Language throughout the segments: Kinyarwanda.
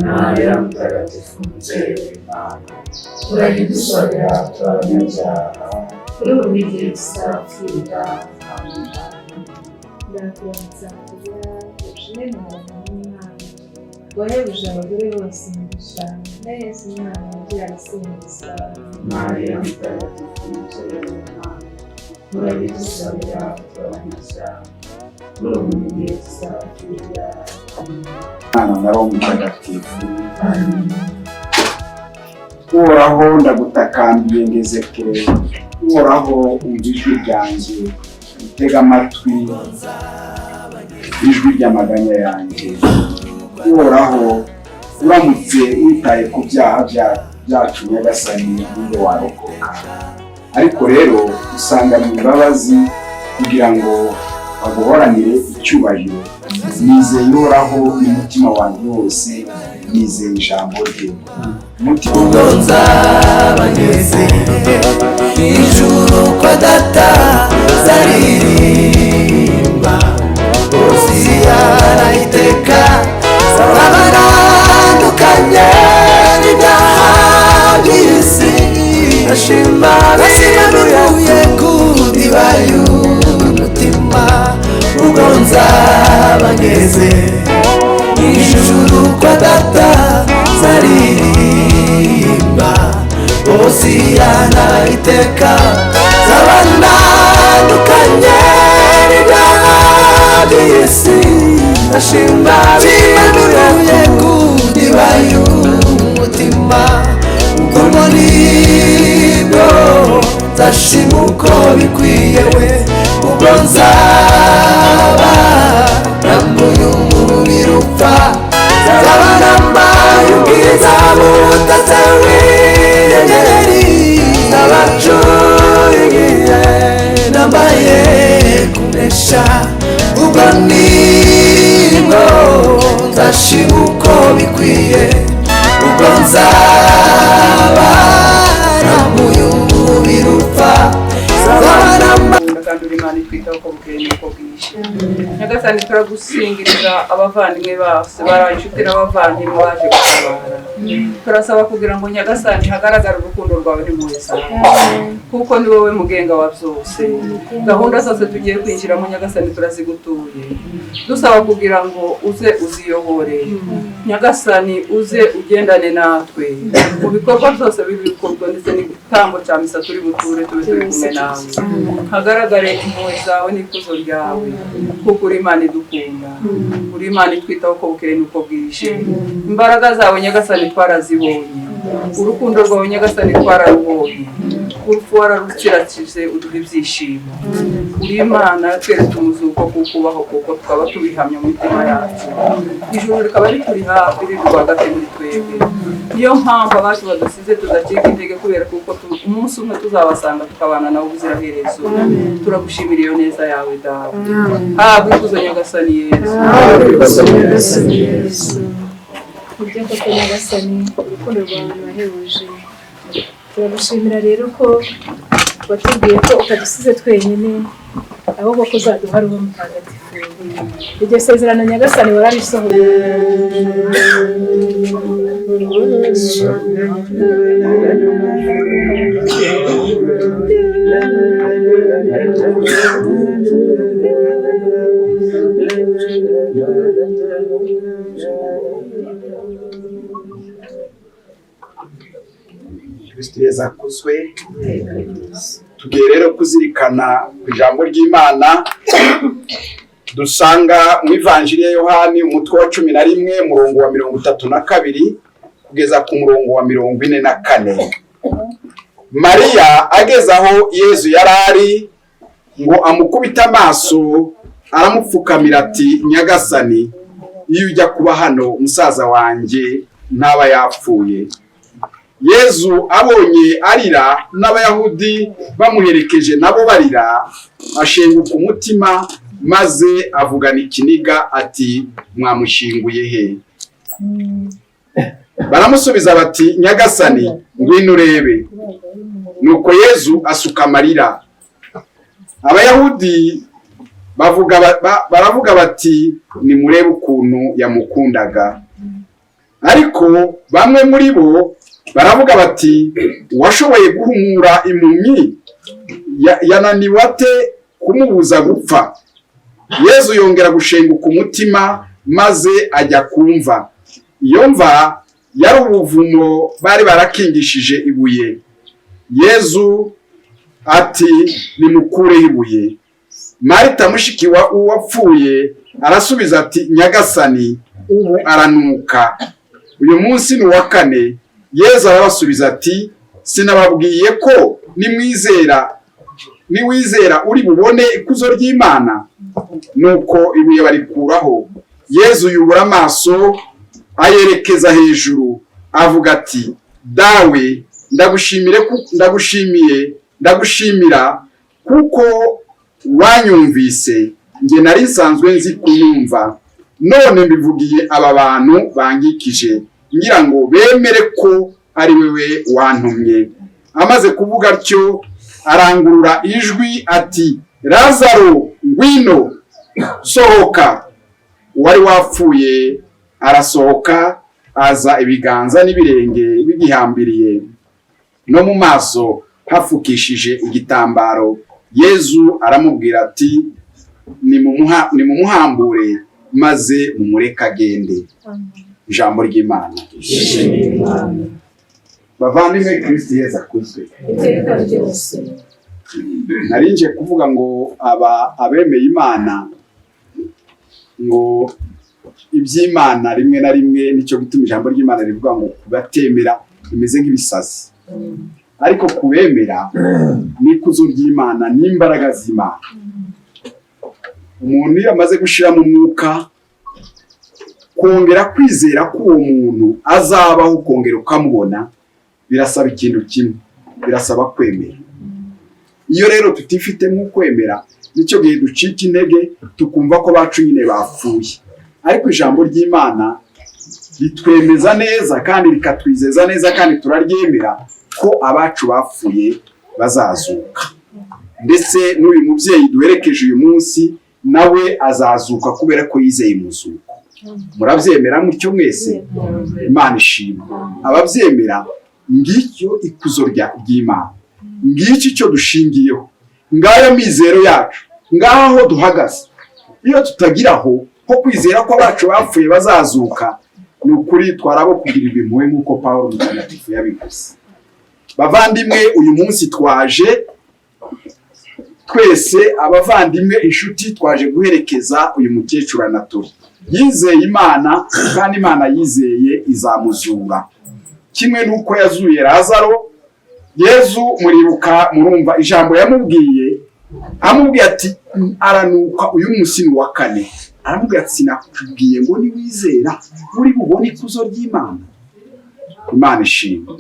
Maria mtakatifu mzee w'Imana, uragidusabira tw'abanyabyaha kuri ubu n'igihe tuzapfira. Amina. Ndakuramutsa Mariya, ushime mu muntu w'Imana, wahebuje abagore bose umugisha, na Yesu umwana wabyara asingiza. Maria mtakatifu mzee w'Imana, uragidusabira tw'abanyabyaha kuri ubu n'igihe tuzapfira. Mwana na Roho Mutagatifu. Uhoraho ndagutakambiye ngeze kure, Uhoraho umva ijwi ryanjye, utega amatwi ijwi ry'amaganya yanjye. Uhoraho uramutse witaye ku byaha byacu Nyagasani, ninde warokoka. Ariko rero usanga mu imbabazi kugira ngo baguhoranire icyubahiro. Nizeye Uhoraho n'umutima wanjye wose, nizeye ijambo rye. Ubwo nzabageze ijuru kwa data, zaririmba Hosiana iteka, zabatandukanye n'ibyaha by'isi. Ashima binuye ku ndiba y'umutima. Ubwo nzabageze ijuru kwa data, zaririmba Hosiana iteka, zabatandukanye n'ibyaha by'isi. Ashima binuye ku ndiba y'umutima. Ubwo nibwo nzashima uko bikwiye we. Ubwo nzaba nambuye umubiri upfa, nzaba nambaye ubwiza butatse w'inyenyeri. Nabacuriye nambaye kunesha. Ubwo nibwo nzashima uko bikwiye. Ubwo nzaba nambuye umubiri upfa, nzaba nambaye. Ndakandura Imana itwitaho uko bukeye n'uko bwije. Nyagasani turagusingiriza abavandimwe bose baraye inshuti n'abavandimwe baje gutabara. Turasaba kugira ngo Nyagasani hagaragare urukundo rwawe n'impuhwe zawe, kuko ni wowe mugenga wa byose. Gahunda zose tugiye kwinjiramo Nyagasani turazigutuye, dusaba kugira ngo uze uziyobore. Nyagasani uze ugendane natwe mu bikorwa byose bibikorwa, ndetse n'igitambo cya misa turi buture tube turi kumwe nawe. Hagaragare impuhwe zawe n'ikuzo ryawe, kuko uri Imana idukunda, uri Imana itwitaho uko bukeye n'uko bwije. Imbaraga zawe Nyagasani twarazibonye, urukundo rwawe Nyagasani twararubonye. Urupfu wararukirakije uduha ibyishimo. Uri Imana tweretse umuzuko kuko ubaho, kuko tukaba tubihamya mu mitima yacu. Ijuru rikaba rituri hafi, riri rwagati muri twebwe. Niyo mpamvu abacu badusize tudacika intege, kubera kuko umunsi umwe tuzabasanga tukabana nabo ubuziraherezo. Turagushimira iyo neza yawe dawe. Habwa ikuzo Nyagasani Yesu. Ibyo koko Nyagasani, urukundo rwawe rurahebuje. Turagushimira rero ko watubwiye ko utadusize twenyine, ahubwo ko uzaduha Roho Mutagatifu. Iryo sezerano Nyagasani wararisohoye. Kristo Yesu akuzwe. Tugiye rero kuzirikana ku ijambo ry'Imana dusanga mu Ivanjiri ya Yohani umutwe wa 11 umurongo wa 32 kugeza ku murongo wa 44. Mariya ageze aho Yesu yarari ngo amukubita amaso, aramupfukamira ati, Nyagasani, iyo ujya kuba hano umusaza wanjye ntaba yapfuye. Yesu abonye arira n'abayahudi bamuherekeje nabo barira, ashenguka umutima maze avugana ikiniga ati, mwamushinguye he? Baramusubiza bati, Nyagasani, ngwino urebe. Nuko Yesu asuka amarira. Abayahudi baravuga bati nimurebe ukuntu yamukundaga. Ariko bamwe muri bo baravuga bati washoboye guhumura impumyi yananiwe ate kumubuza gupfa? Yezu yongera gushenguka umutima maze ajya kumva. Iyo mva yari ubuvumo bari barakingishije ibuye. Yezu ati nimukureho ibuye. Marita mushiki wapfuye arasubiza ati nyagasani, ubu aranuka. Uyu munsi ni uwa 4. Yezu arabasubiza ati sinababwiye ko niwizera uri bubone ikuzo ry'Imana? Nuko ibuye barikuraho. Yezu yubura amaso ayerekeza hejuru avuga ati dawe ndagushimira kuko wanyumvise, nge nari nsanzwe nzi kunyumva, none mbivugiye aba bantu bangikije ngira ngo bemere ko ari wewe wantumye. Amaze kuvuga atyo arangurura ijwi ati Lazaro ngwino, sohoka. Uwari wapfuye arasohoka, aza ibiganza n'ibirenge bigihambiriye no mu maso hafukishije igitambaro. Yezu aramubwira ati nimumuhambure maze mumureke agende. Ijambo ry'Imana. Bavandimwe, Kristo Yezu akuzwe. Narinje kuvuga ngo abemeye Imana ngo iby'Imana rimwe na rimwe nicyo gituma ijambo ry'Imana rivuga ngo kubatemera imeze nk'ibisazi, ariko kubemera n'ikuzo ry'Imana n'imbaraga z'Imana. Umuntu iyo amaze gushira mu mwuka, kongera kwizera ko uwo muntu azabaho kongera ukamubona birasaba ikintu kimwe, birasaba kwemera. Iyo rero tutifite mu kwemera, nicyo gihe ducika intege tukumva ko bacu nyine bapfuye. Ariko ijambo ry'Imana ritwemeza neza kandi rikatwizeza neza kandi turaryemera ko abacu bapfuye bazazuka. Ndetse n'uyu mubyeyi duherekeje uyu munsi nawe azazuka kubera ko yizeye umuzuko. Murabyemera mutyo mwese? Imana ishimwe. Ababyemera, ngicyo ikuzo ry'Imana, ngicyo cyo dushingiyeho, ngayo mizero yacu, ngaho duhagaze. Iyo tutagiraho ko kwizera ko abacu bapfuye bazazuka, ni ukuri twarabo kugirirwa impuhwe nk'uko Pawulo mutagatifu yabivuze. Bavandimwe, uyu munsi twaje twese abavandimwe, inshuti, twaje guherekeza uyu mukecuru Anatoli. Yizeye Imana kandi Imana yizeye izamuzura. Kimwe nuko yazuye Lazaro, Yezu muribuka, murumva ijambo yamubwiye, amubwiye ati aranuka uyu munsi ni wa 4. Aramubwiye ati sinakubwiye ngo niwizera uri bubone ikuzo ry'Imana? Imana ishimwe.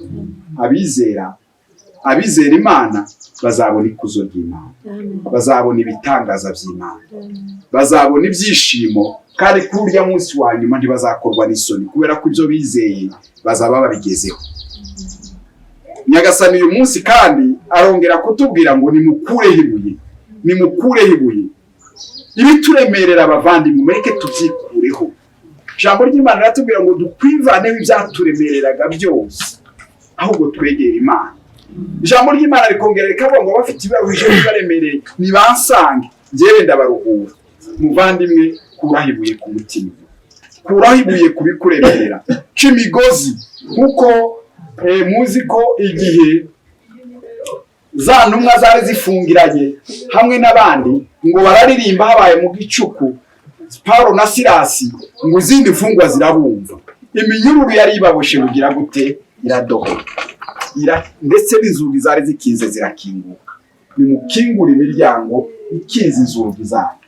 Abizera Imana bazabona ikuzo ry'Imana, bazabona ibitangaza by'Imana, bazabona ibyishimo, kandi kuri urya munsi wa nyuma ntibazakorwa n'isoni, kubera ko ibyo bizeye bazaba babigezeho. Nyagasani uyu munsi kandi arongera kutubwira ngo nimukureho ibuye. Ibituremerera abavandimwe mureke tubyikureho. Ijambo ry'Imana riratubwira ngo dukwivaneho ibyaturemereraga byose, ahubwo twegere Imana. Ijambo ry'Imana rikongera rikavuga ngo abafite ibibazo bibaremereye nibansange njyewe ndabaruhura. Muvandimwe, kuraho ibuye ku mutima, kuraho ibuye kubikuremerera, c'imigozi. Kuko muzi ko igihe za ntumwa zari zifungiranye hamwe n'abandi ngo bararirimba habaye mu gicuku, Paulo na Silasi, ngo izindi mfungwa zirabumva. Iminyururu yari ibaboshe kugira gute? Iradoha. Ndetse n'inzugi zari zikinze zirakinguka. Nimukingura imiryango ikinze inzugi zanyu.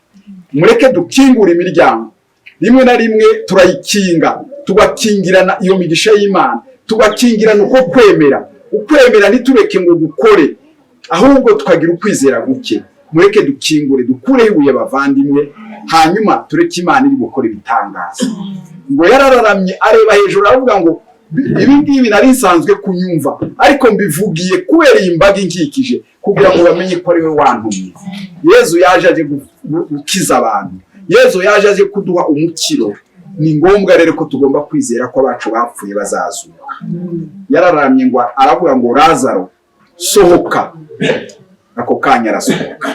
Mureke dukingura imiryango. Rimwe na rimwe turayikinga, tugakingirana iyo migisha y'Imana, tugakingirana uko kwemera. Ukwemera ntitureke ngo gukore, ahubwo tukagira ukwizera guke. Mureke dukingure, dukureho ibuye bavandimwe, hanyuma tureke Imana iri gukora ibitangaza. Ngo yarararamye areba hejuru aravuga ngo ibi ngibi nari nsanzwe kunyumva ariko mbivugiye kubera iyi mbaga inkikije kugira ngo bamenye ko ari we wantumye. Yezu yaje aje gukiza abantu, Yezu yaje aje kuduha umukiro. Ni ngombwa rero ko tugomba kwizera ko abacu bapfuye bazazuka. Yararamye ngo aravuga ngo Lazaro sohoka, ako kanya arasohoka.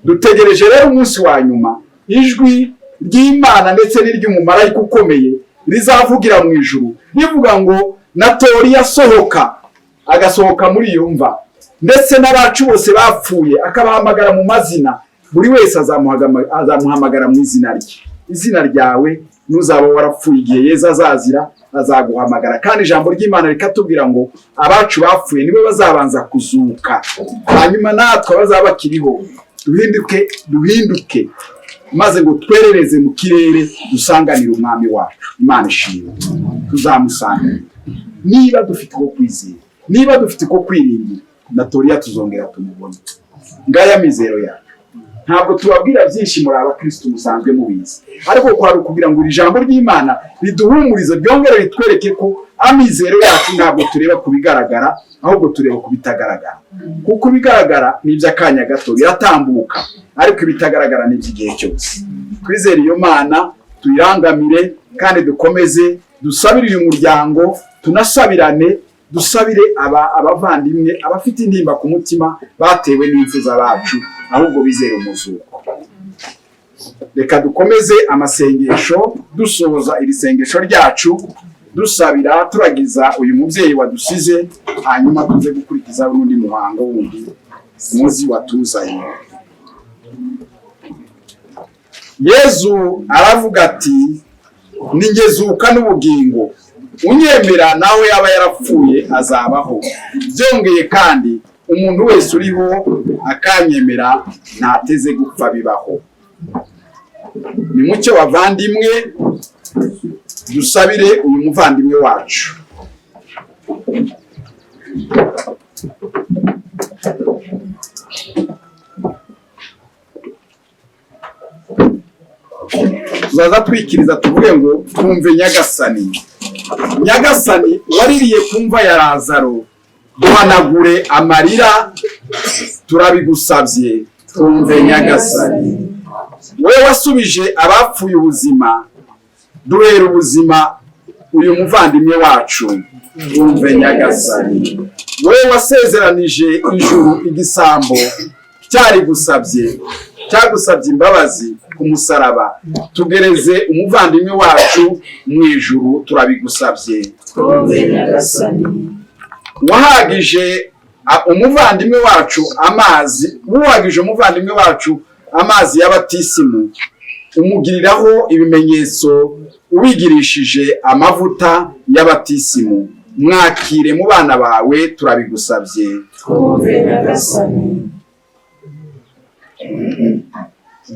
Dutegereje rero umunsi wa nyuma ijwi ry'Imana ndetse n'iry'umumarayika ukomeye rizavugira mu ijuru rivuga ngo Natori asohoka, agasohoka muri iyo mva, ndetse n'abacu bose bapfuye akabahamagara mu mazina. Buri wese azamuhamagara mu izina rye. Izina ryawe nuzaba warapfuye igihe Yesu azazira azaguhamagara. Kandi ijambo ry'Imana rikatubwira ngo abacu bapfuye nibo bazabanza kuzuka, hanyuma natwe bazaba bakiriho duhinduke maze ngo twerereze mu kirere dusanganire umwami wacu. Imana ishimwe, tuzamusanganira niba dufite ko kwizera, niba dufite ko kwiringira. Natoriya tuzongera tumubone. Ngaya mizero yacu. Ntabwo tubabwira byinshi muri abakristo musanzwe mubizi, ariko kwari kugira ngo iri jambo ry'Imana riduhumurize, byongere ritwereke ko amizero yacu ntabwo tureba kubigaragara, ahubwo tureba kubitagaragara. Kuko bigaragara ni iby'akanya gato biratambuka, ariko ibitagaragara ni iby'igihe cyose. Twizere iyo Mana, tuyirangamire kandi dukomeze dusabire uyu muryango, tunasabirane, dusabire abavandimwe abafite intimba ku mutima batewe n'imfuza bacu, ahubwo bizere umuzuko. Reka dukomeze amasengesho dusoza iri sengesho ryacu dusabira turagiza uyu mubyeyi wadusize, hanyuma tuze gukurikiza n'undi muhango wundi muzi watuzanye. Yezu aravuga ati ningezuka n'ubugingo, unyemera nawe yaba yarapfuye azabaho. Byongeye kandi umuntu wese uriho akanyemera ntateze gupfa bibaho. Nimucyo bavandimwe dusabire uyu muvandimwe wacu. Tuzaza twikiriza tuvuge ngo twumve Nyagasani. Nyagasani waririye kumva ya Lazaro, duhanagure amarira turabigusabye. Twumve Nyagasani. Wewe wasubije abapfuye ubuzima, duhera ubuzima uyu muvandimwe wacu. Twumve Nyagasani. Wewe wasezeranije ijuru igisambo cyagusabye imbabazi ku musaraba, tugereze umuvandimwe wacu mu ijuru turabigusabye. Twumve Nyagasani. Wahagije umuvandimwe wacu amazi y'abatisimu, umugiriraho ibimenyetso ubigirishije amavuta y'abatisimu. Mwakire mu bana bawe turabigusabye. Twumve Nyagasani.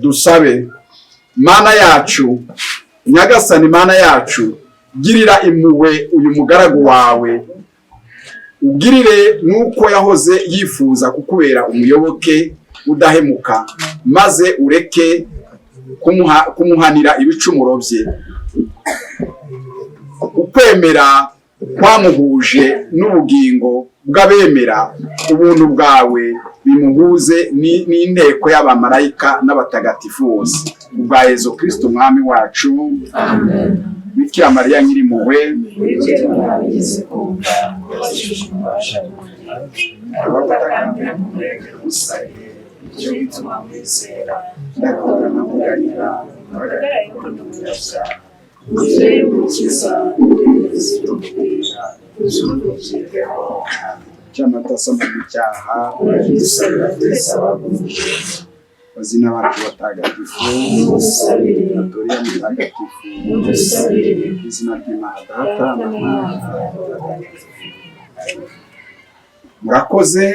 Dusabe. Mana yacu, Nyagasani Mana yacu, girira impuhwe uyu mugaragu wawe, ugirire nuko yahoze yifuza kukubera umuyoboke udahemuka, maze ureke kumuhanira ibicumuro bye. Ukwemera kwamuhuje n'ubugingo bw'abemera, ubuntu bwawe bimuhuze n'inteko y'abamarayika n'abatagatifu bose. Ubwa Yezu Kristo umwami wacu. Amen. Bikira Mariya Nyirimpuhwe, cy'amatasama mu cyaha, bazina bacu batagatifu, Natoriya mutagatifu, izina ry'Imana Data na Mwana. Murakoze.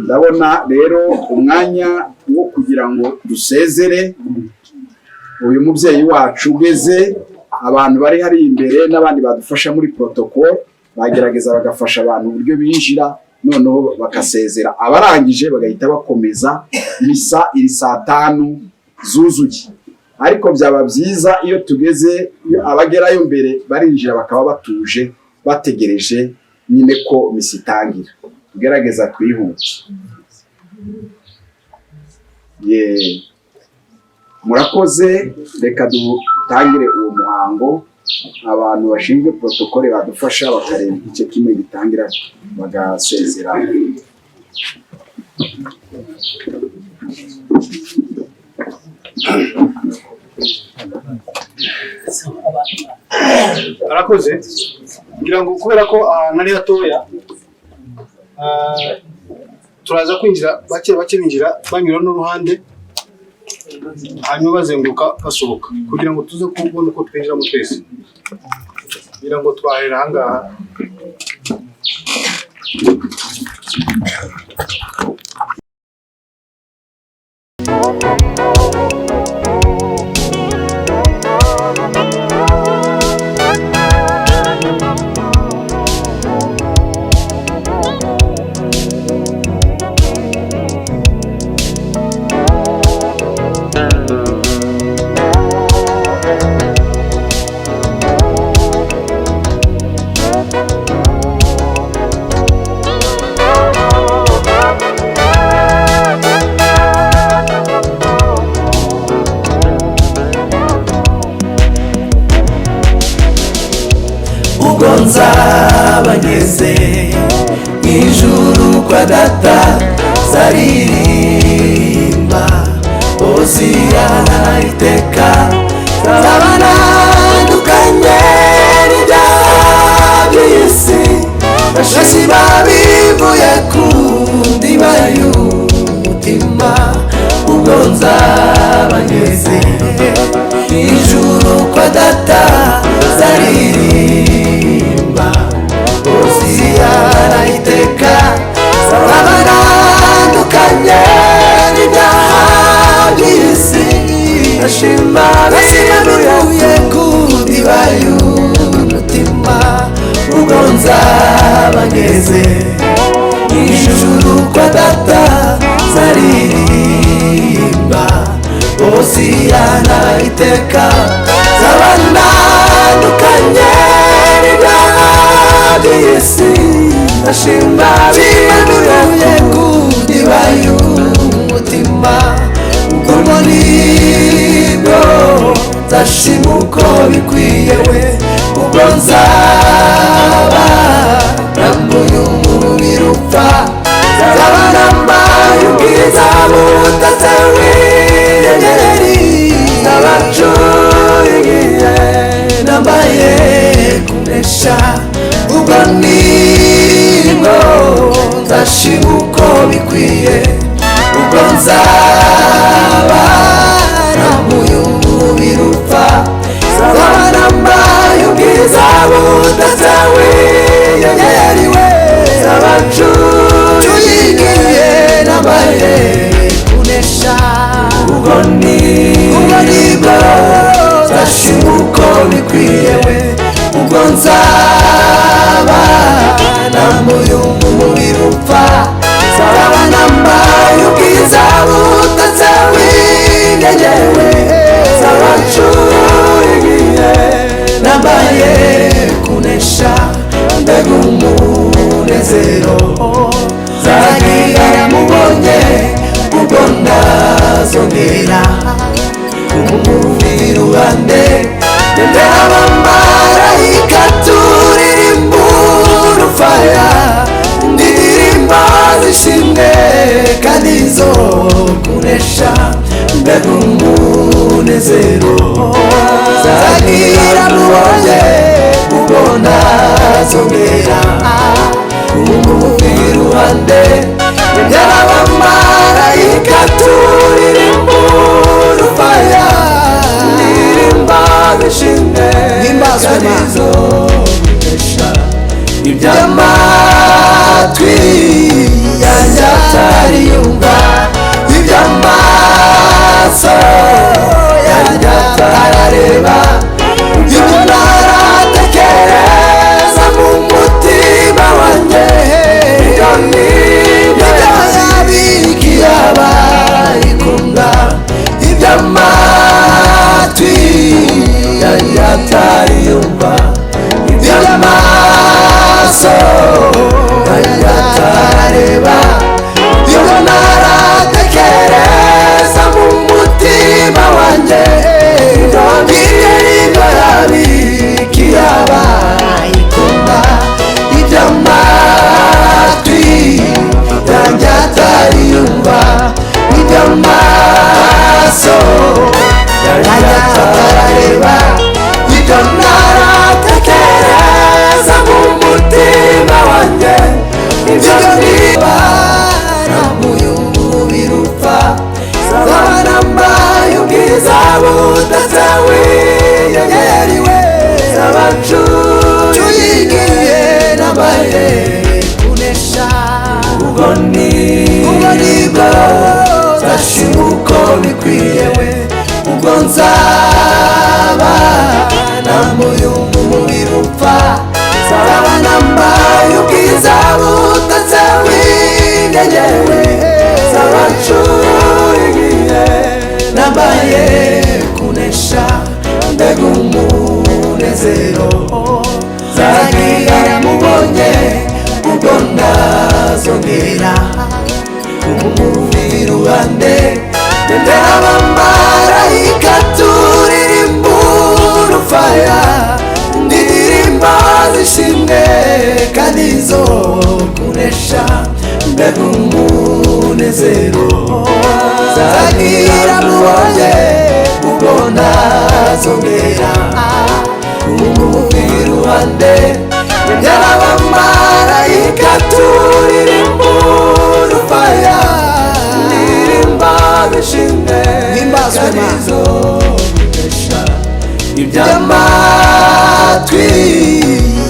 Ndabona rero umwanya wo kugira ngo dusezere uyu mubyeyi wacu ugeze. Abantu bari hari imbere n'abandi badufasha muri protocol bagerageza bagafasha abantu uburyo binjira, noneho bakasezera. Abarangije bagahita bakomeza misa iri saa 5 zuzuye. Ariko byaba byiza iyo tugeze, abagerayo mbere barinjira bakaba batuje, bategereje nyine ko misi itangira. Tugerageza twihuta. Murakoze, reka dutangire uwo muhango. Abantu bashinzwe protokole badufasha bakareba igice kimwe gitangira bagasezera. Arakoze kugira ngo kubera ko nari hatoya turaza kwinjira bake binjira banyura n'uruhande hanyuma bazenguruka basohoka kugira ngo tuze kubona uko twinjira mu twese kugira ngo twahera ahangaha. Nzabageze ijuru kwa data zaririmba Hosiyana iteka zabanandukanye n'ibyaha by'isi bashashi babivuye ku ndiba y'umutima. Ubwo nzabageze ijuru kwa data zaririmba Hosiyana iteka zabanandukanye n'ibyaha by'isi bashima bivuye ku ndiba y'umutima. Ubwo nzabageze ijuru kwa data zaririmba Hosiyana iteka zabanandukanye n'ibyaha by'isi bashima bivuye ku ndiba y'umutima. Ubwo nibwo nzashima uko bikwiye we. Ubwo nzaba nambuye umubiri upfa nzaba nambaye ubwiza butatse w'inyenyeri n'abacuye nambaye kunesha. Ubwo nibwo nzashima uko bikwiye. Ubwo nzaba nambuye umubiri upfa nzaba nambaye ubwiza butatse w'inyenyeri we n'abacuye nambaye kunesha. Ubwo nibwo nzashima uko bikwiye we. Ubwo nzaba nambuye umubiri upfa nzaba nambaye ubwiza butatse w'inyenyeri we n'abacuye nambaye kunesha. Mbega umunezero zagira mubonye. Ubwo ndazongera kumuvira iruhande mbere abamarayika turirimba urufaya indirimbo zishimwe kandi zo kunesha. Mbega umunezero zagira mubonye. Ubwo ndazongera kumuvira iruhande mbere abamarayika turirimba urufaya indirimbo zishimwe kandi zo kunesha. Iby'amatwi yanjye atariyumva iby'amaso yanjye atarareba ibyo naratekereza mu mutima wanjye ibyo nibyo nzabana muyu mubiri upfa nzaba nambaye ubwiza butatse winyegewe nzaba ncuriye nambaye kunesha mbega umunezero nzagira mubonye ubwo ndazongera kumumvira iruhande mbere abamarayika turirimba urufaya indirimbo zishimwe kandi zo kunesha mbega umunezero nzagira mubonye ubwo ndazongera kumumvira iruhande mbere abamarayika turirimba urufaya bishimwe karizo kunesha iby'amatwi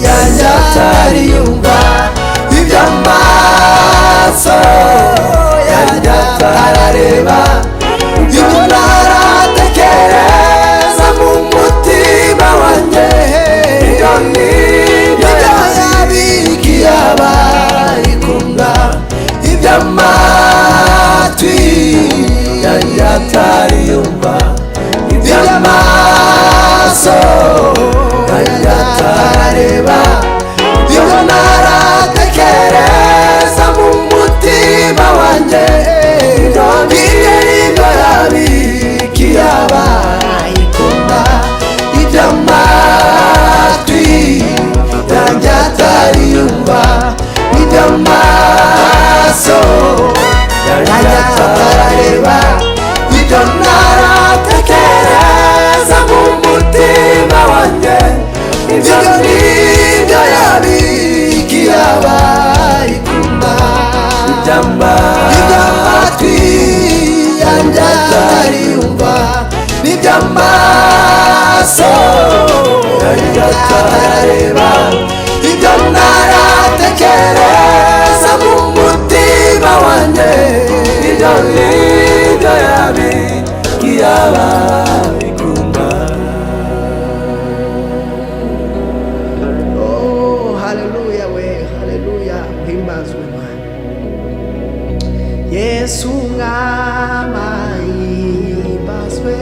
yanjye atariyumva iby'amaso yanjye atarareba ibyo naratekereza mu mutima wanjye ibyo nibyo yabikiye abayikunda iby'amatwi yanjye atariyumva iby'amaso yanjye atarareba ibyo naratekereza mu mutima wanjye ibyo nibyo yabikiye abayikunda iby'amatwi yanjye atariyumva iby'amaso yanjye atarareba ibyo naratekereza mu mutima wanjye ibyo nibyo yabikiye abayikunda iby'amatwi yanjye atariyumva n'iby'amaso yanjye atarareba ibyo naratekereza mu mutima wanjye ibyo nibyo yabikiye abayikunda. Oh, haleluya we, haleluya, himbazwe Imana. Yesu mwama himbazwe,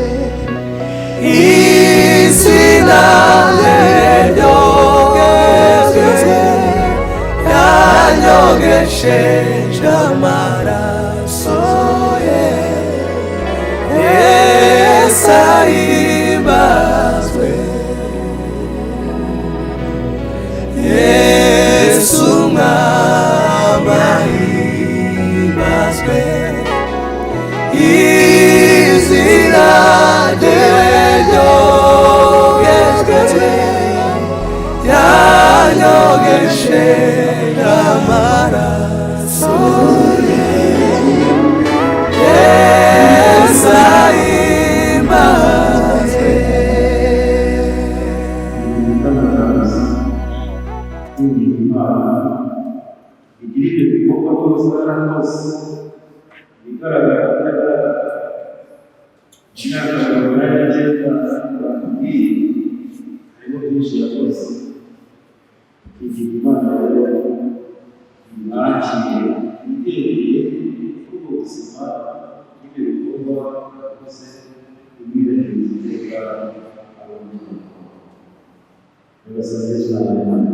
izina rye yanyogesheje amaraso ye Yesu ahimbazwe Yesu mwami ahimbazwe izina rye ryogejwe yanyogesheje amaraso ye Yesu ahimbazwe. igirire ibikorwa byose yarakoze bigaragara bitagaragara imyaka mirongo inani n'icyenda batubwiye harimo byinshi yakoze igihe Imana rero mwakiriye itereye kubwo buzima n'ibyo bikorwa yakoze umwirengeje iteka abamukunda nyagasani Yesu n'Imana.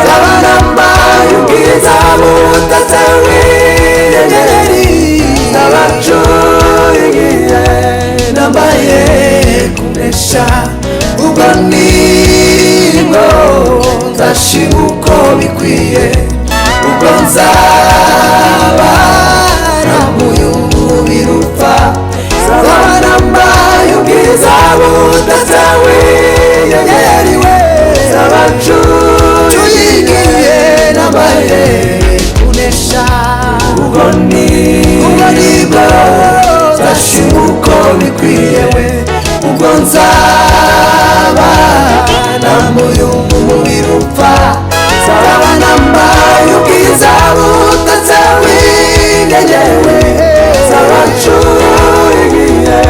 Zabana mbaye ubwiza nzashima uko bikwiye ubwo nzaba namuye umubiri upfa nzaba nambaye ubwiza budatawe yanyeriwe nzaba ncuyigiye nambaye kunesha ubwo nibwo nzashima uko bikwiye ubwo nzaba namuye umubiri upfa nzaba nambaye ubwiza budatawe yanyeriwe nzaba ncuyigiye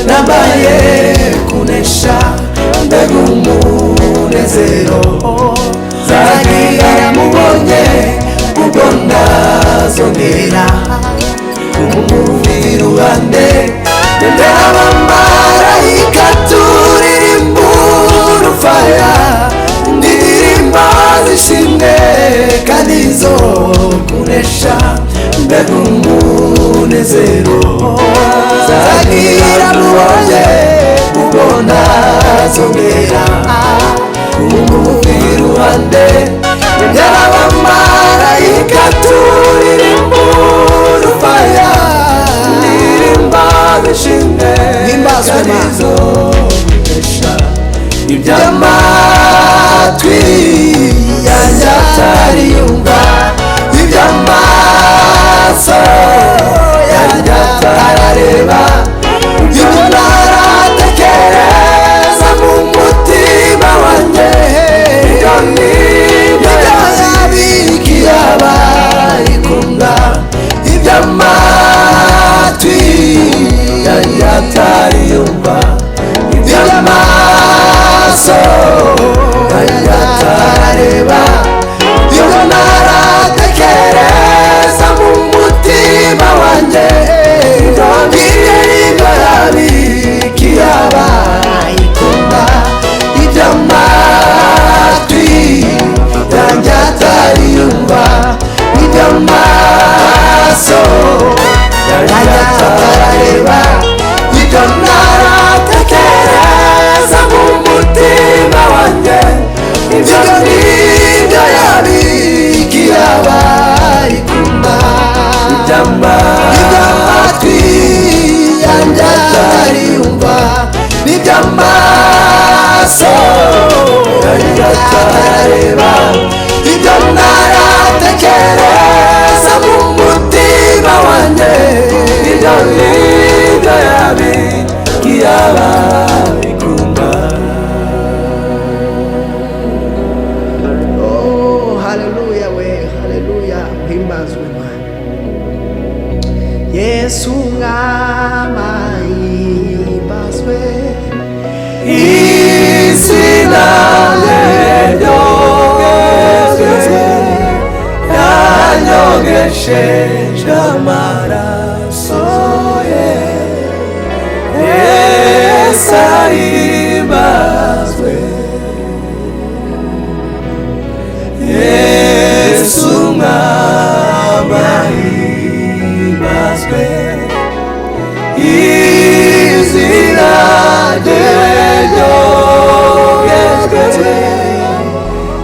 nambaye kunesha mbega umunezero zagira mubonye ubwo ndazongera umubiri wanjye mbere abamarayika turirimba urufaya indirimbo zishimwe kandi zo kunesha mbega umunezero zagira mubonye ubwo ndazongera umubiri wanjye mbere abamarayika turirimba urufaya indirimbo zishimwe kandi zo kunesha iby'amatwi yanjye atariyumva iby'amaso yanjye atarareba ibyo naratekereza mu mutima wanjye ibyo nibyo yabikiye abayikunda iby'amatwi yanjye atariyumva iby'amaso yanjye atarareba ibyo naratekereza mu mutima wanjye ibyo nibyo yabikiye abayikunda iby'amatwi yanjye atariyumva iby'amaso yanjye atarareba ibyo naratekereza mu mutima wanjye ibyo nibyo yabikiye abayikunda iby'amatwi yanjye atariyumva n'iby'amaso yanjye atarareba ibyo naratekereza mu mutima wanjye ibyo nibyo yabikiye abayikunda. Oh, haleluya we, haleluya, himbazwe Imana. Yesu mwama himbazwe, izina ryogezwe yanyogesheje amaraso ye Yesu ahimbazwe Yesu mwama himbazwe izina ryogezwe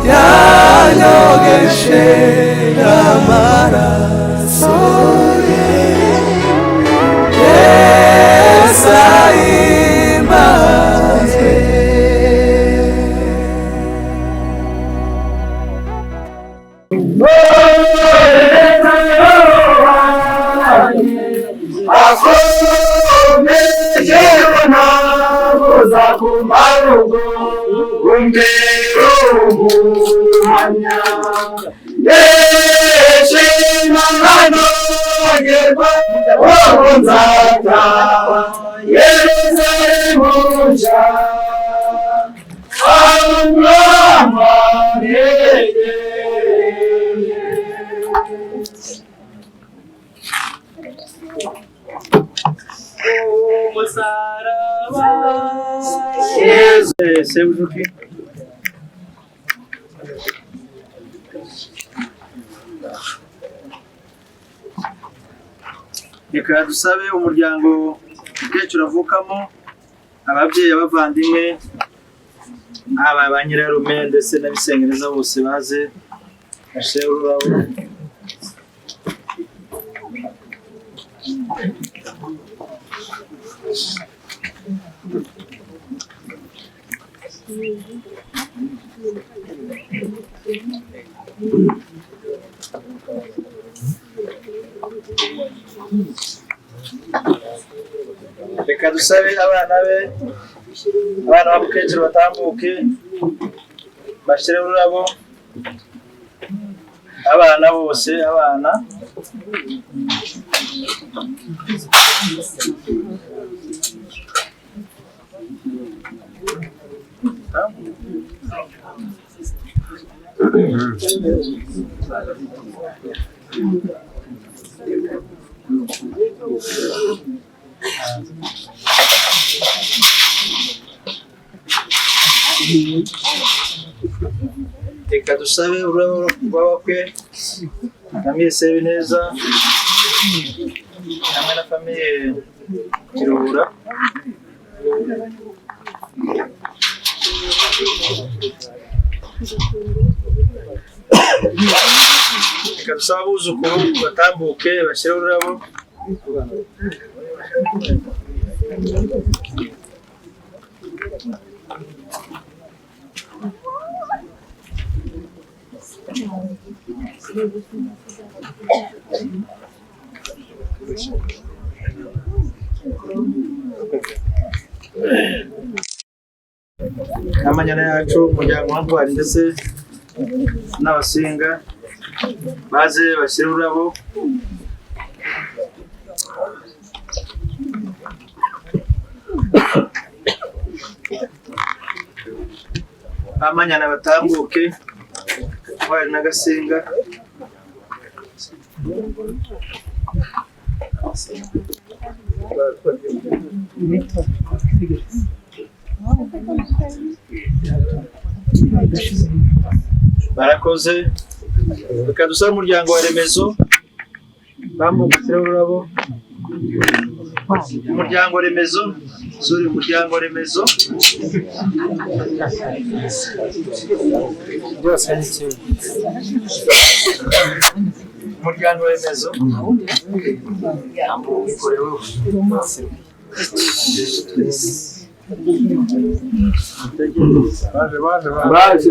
yanyogesheje amaraso ye Yesu ahimbazwe. Reka dusabe umuryango umukecuru avukamo, ababyeyi, abavandimwe, aba ba nyirarume ndetse n'abisengereza bose baze bashyire ururabo. Reka dusabe abana ba mukecuru batambuke bashyire ururabo. Abana bose, abana reka dusabe ururabo rw'abakwe famiye Sebineza hamwe na famiye Kiruhura. Reka dusabe abuzukuru batambuke bashyire ururabo. Amanyana yacu umuryango wa Ntwari ndetse n'abasinga baze bashyire ururabo. Amanyana batambuke Ntwari n'agasinga. Barakoze. Reka dusabe umuryango wa Remezo bambuka ururabo. Umuryango Remezo, umuryango Remezo byose ni kimwe. Umuryango Remezo baje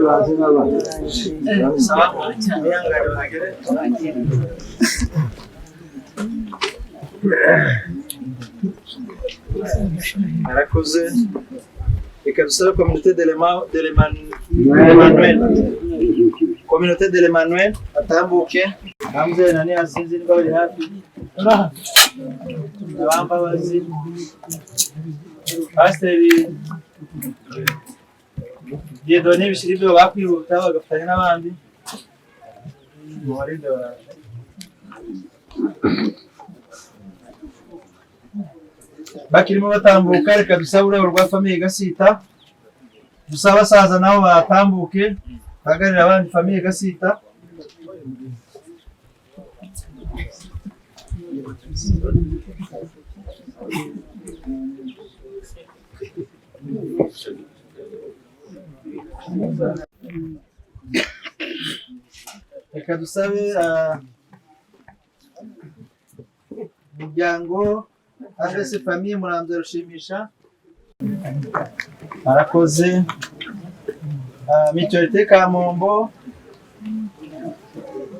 barakoze. Reka dusabe communauté de l'Emmanuel atambuke. Hamze nani asinzi niba bari hafi abambabazi Pasiteri Dieudonné bishyira ibyo bakwihuta bagafatanya n'abandi. Bakirimo batambuka. Reka dusabe ururabo rwa famiye Gasita. Dusabe abasaza nabo batambuke bahagararira abandi famiye Gasita. Reka dusabe umuryango Adresse Famille Muramza Rushimisha. Barakoze. Mutualité Kamombo.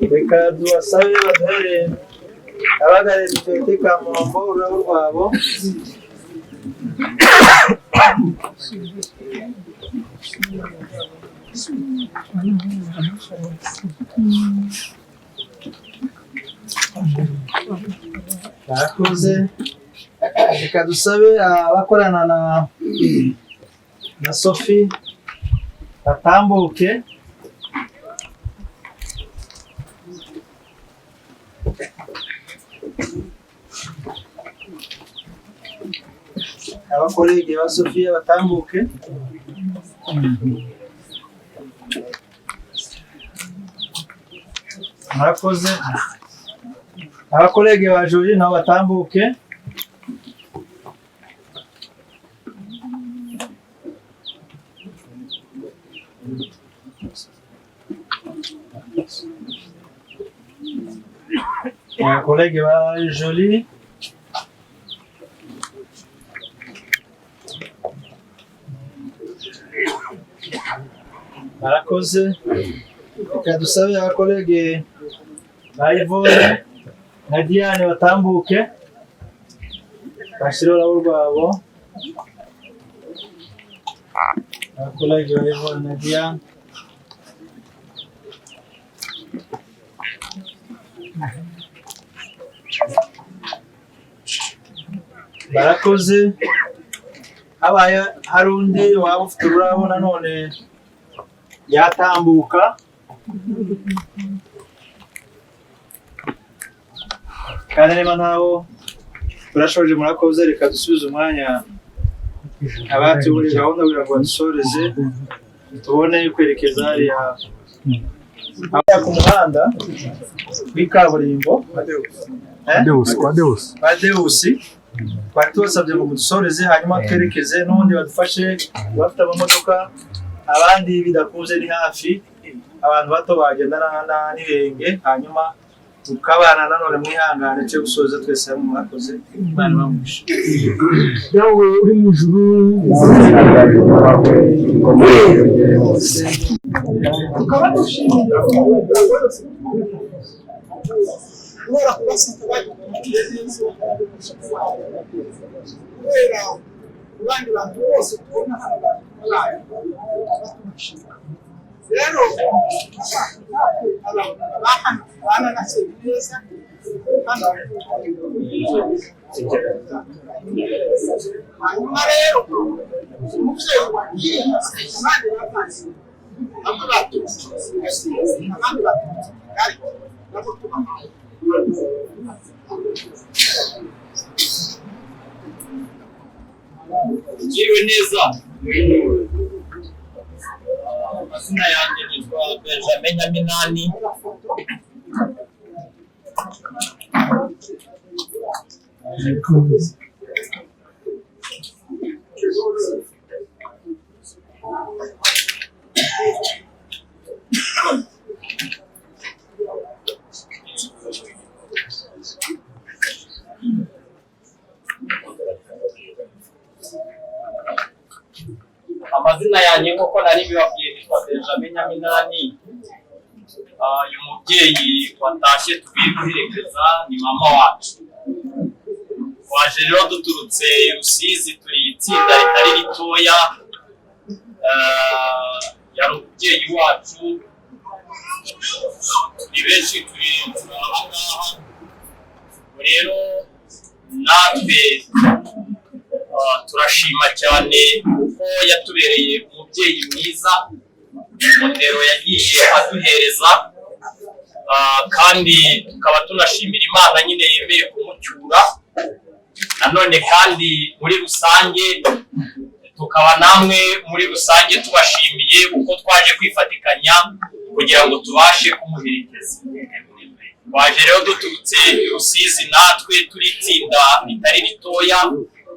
Reka dusabe baduhere abahagarariye Mutualité Kamombo ururabo rwabo. Barakoze. Reka dusabe abakorana na Sophie batambuke. Abakolege ba Sophie batambuke. Barakoze. Abakolege ba Jolie nabo batambuke. Collègue ba Jolie. Barakoze. Reka dusabe abakolege ba Yvonne na Diane batambuke bashyire ururabo rwabo. Abakolege ba Yvonne na Diane. Barakoze. Habaye hari undi waba ufite ururabo nanone yatambuka. Kandi niba ntaho turashoje murakoze, reka dusubize umwanya abatuyobora gahunda kugira ngo badusoreze tubone kwerekeza hariya ku muhanda w'ikaburimbo kwa Deusi. Twari tubasabye ngo mudusoreze hanyuma twerekeze n'ubundi badufashe bafite amamodoka, abandi bidakunze ni hafi, abantu bato bagendana n'ibirenge, hanyuma tukabana nanone mwihangane cyo gusoza twese hamwe mwakoze. Imana bamushe yawe uri mu ijuru tukaba dushimira kubera kubasita kubera abandi bantu bose tubona hano rero abantu bana na serivisi hanyuma rero umubyeyi wagiye abandi bapanze bamwe baturutse abandi baturutse ariko nabo tubahaye Jiriwe neza. Amazina yanjye nitwa Benjamin Nyaminani. Amazina yanjye nk'uko nari bibabwiye nitwa Benjamin Nyaminani. Uyu mubyeyi watashye tugiye guherekeza ni mama wacu. Waje rero duturutse Rusizi, turi itsinda ritari ritoya. Yari umubyeyi wacu, ni benshi turi aha ngaha. Rero natwe turashima cyane kuko yatubereye umubyeyi mwiza, modero yagiye aduhereza, kandi tukaba tunashimira Imana nyine yemeye kumucyura. Nanone kandi muri rusange tukaba namwe muri rusange tubashimiye uko twaje kwifatikanya kugira ngo tubashe kumuherekeza. Twaje rero duturutse Rusizi, natwe turi itsinda ritari ritoya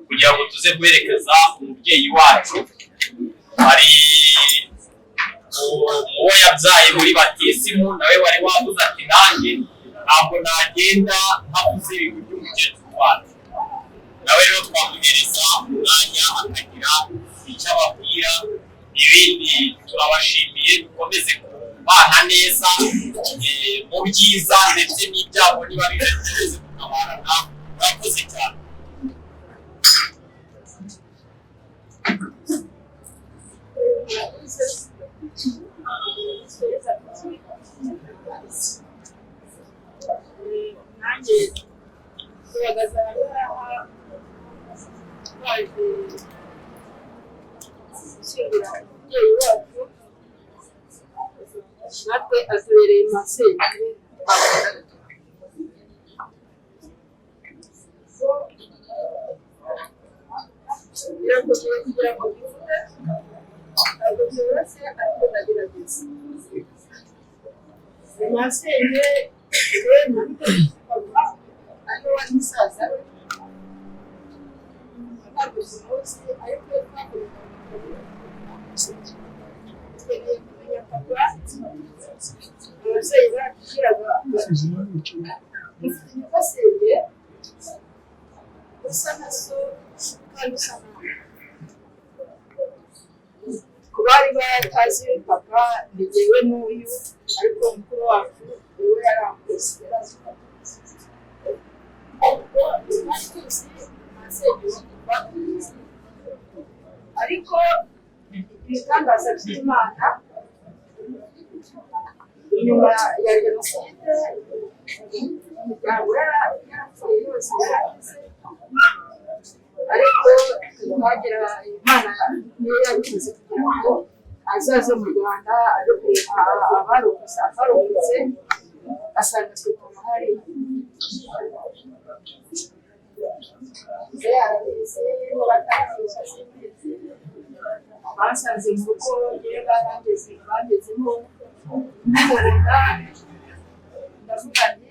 kugira ngo tuze guherekeza umubyeyi wacu. Hari uwo yabyaye muri batisimu, nawe wari wavuze ati nanjye ntabwo nagenda ntavuze ibintu by'umukecuru wacu. Nawe rero twamuhereza umwanya akagira icyo ababwira. Ibindi turabashimiye, dukomeze kubana neza mu byiza ndetse n'ibyago niba bikomeze kugabarana. Murakoze cyane. nanjye tuhagaze aha ngaha twaje gushyingura umubyeyi wacu, natwe atubereye masenge birakomeye kugira ngo bivuge, ntabwo byoroshye ariko ndagerageza. Masenge ariwe wari musaza we, ntabwo tumuzi ariko twakorera dukeneye kumenya papa ababyeyi baratubwiraga basenge usa na so kandi usa nawe ku bari batazi papa ni jyewe n'uyu ariko mukuru wacu niwe yarambuze yarazi ariko ibitangaza by'Imana nyuma ya jenoside imiryango yarapfuye yose yarakize ariko tuhagira Imana niyo yabivuze kugira ngo azaze mu Rwanda aje kureba abarokotse asanga twe hari basanze mu rugo bagezemo n'umurunda ndavuga nti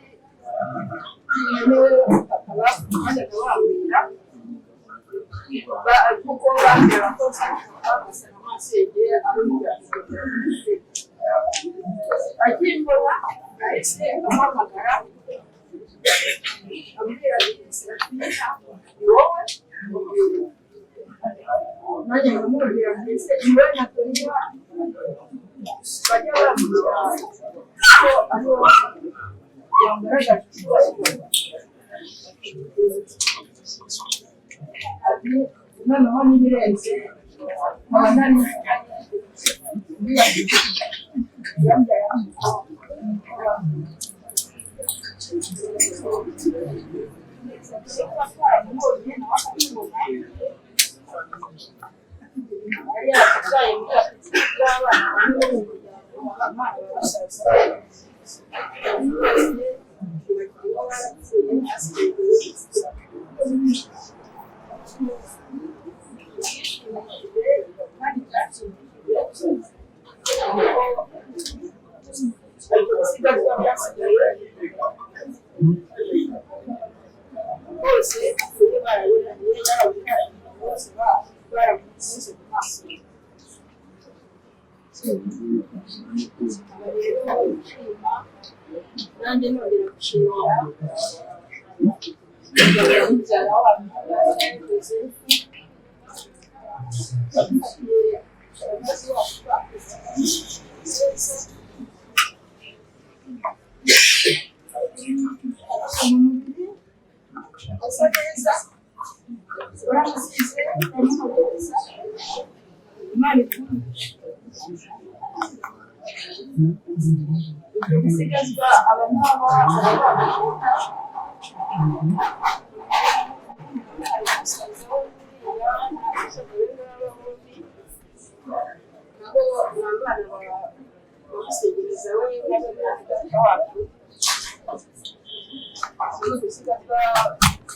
papa bajyaga bambwira kuko bambwira ko basa n'amasenge arumvira akimbona ahise amuhamagara ambwira ati Serafina ni wowe nanjye nkamubwira mbese niwe natorera bajya bambwira ko ariwo yamugaragaje ikibazo ati noneho n'ibirenze nkaba nari yambaye nanjye nongera gushimira mubyara wanjye asa neza uramusize uramuhagaritsa Imana ikumvishe gusigazwa abanyaba bamusegereza we wacu gusigazwa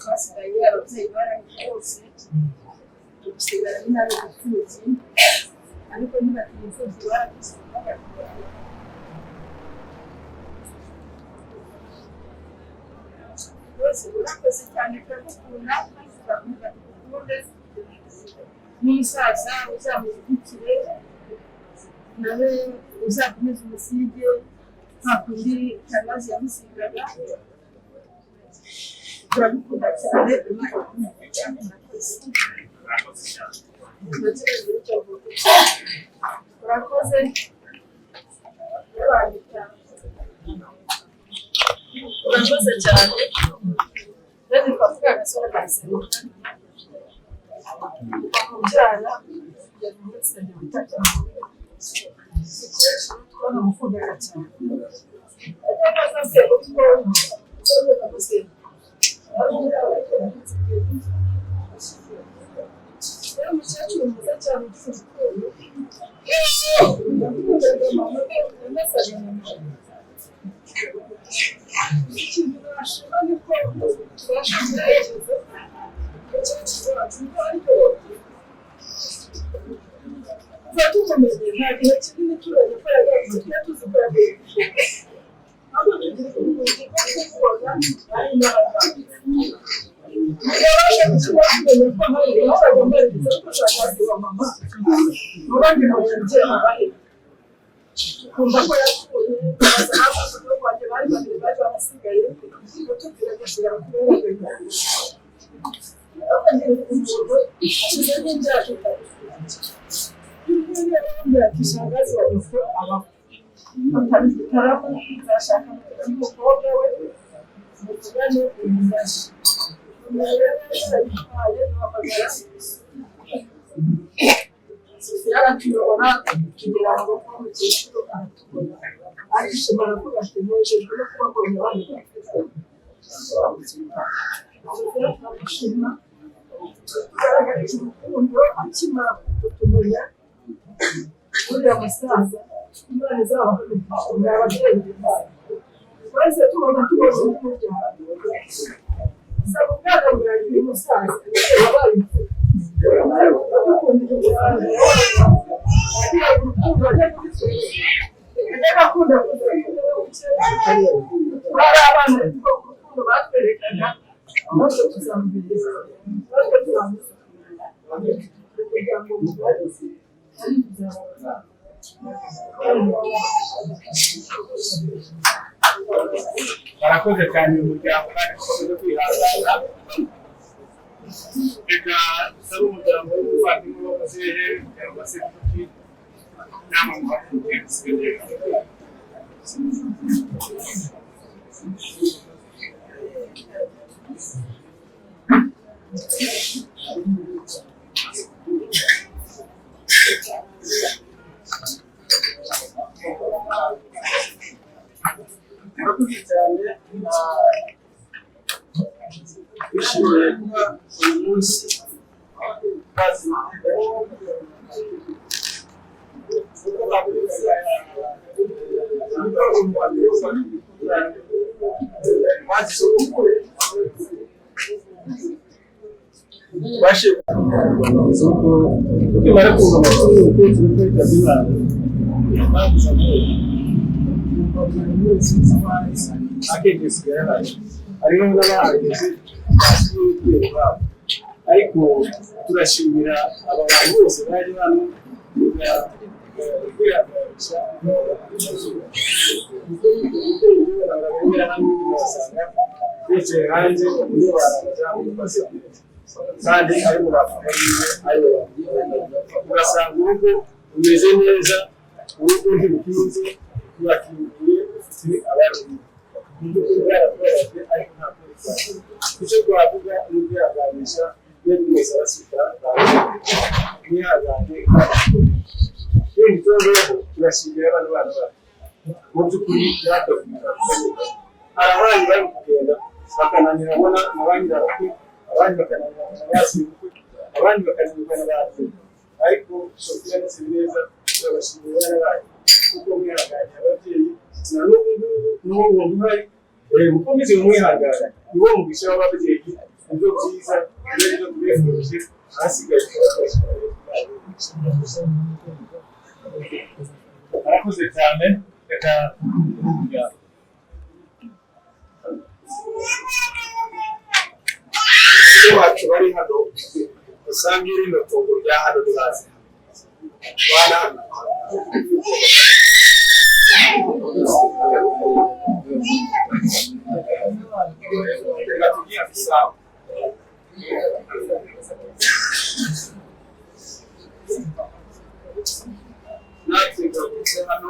basigaye ababyeyi barangije bose gusigara n'inabi gutuzi ariko ntibatinya imfubyi barakuze bose urakoze cyane turagukunda turakumva tugukunde n'umusaza uzamuzigikire nawe uzakomeza umusige nta kundi cyamazi yamusigaga turagukunda cyane urakoze urakoze cyane rero twavuga agasore kaseruka kubyara yagumutse bitatu kubona umukundana cyane ajya se uko yakoze rero umukecuru mwiza cyane ufite ikintu nashima ni ko tubasha kugerageza umukecuru wacu ko ariko tuba tumumenye nta gihe kinini turajya ko yagaruka tuba tuzi ko yagaruka ahubwo tugira ubumenyi bwo kumubona ari n'abaganga yarashe kuba tumenya ko hari aho bagomba kugira ko ushaka kuba mama mu bandi mu babyeyi abahe ukumva ko yapfuye ukaza nawe barakoze cyane umuryango kandi ukomeze kwihangana reka sabe umuryango w'umuvandimwe w'umuzehe cyangwa se inshuti namwe muhakuye murakoze cyane bishimiye kuba uyu munsi ariko turashimira aba bantu bose bari hano bicaye hanze kandi ari mu ugasanga urugo rumeze neza, urugo ntirukinze, rurakingiye, turi abarundi ariko nta icyo twavuga ni ukwihanganisha iyo buri wese arasubira mwihangane. Ikindi kibazo turashimira abana bacu mu by'ukuri byatokunda hari abandi bari kugenda bakananirana na ba nyirabukwe, abandi bakananirana na ba sebukwe, abandi bakananirana na ba nyina, ariko Sophia na Sebineza turabashimira abana bacu kuko mwihanganye ababyeyi na n'ubu ngubu muhari mukomeze mwihangane niwo mugisha w'ababyeyi ibyo byiza ibyo tubifurije hasigaye murakoze cyane. Reka wacu bari hano usanga irino tungo rya hano riraza bana hano reka tugiye isaha natwe turagutse hano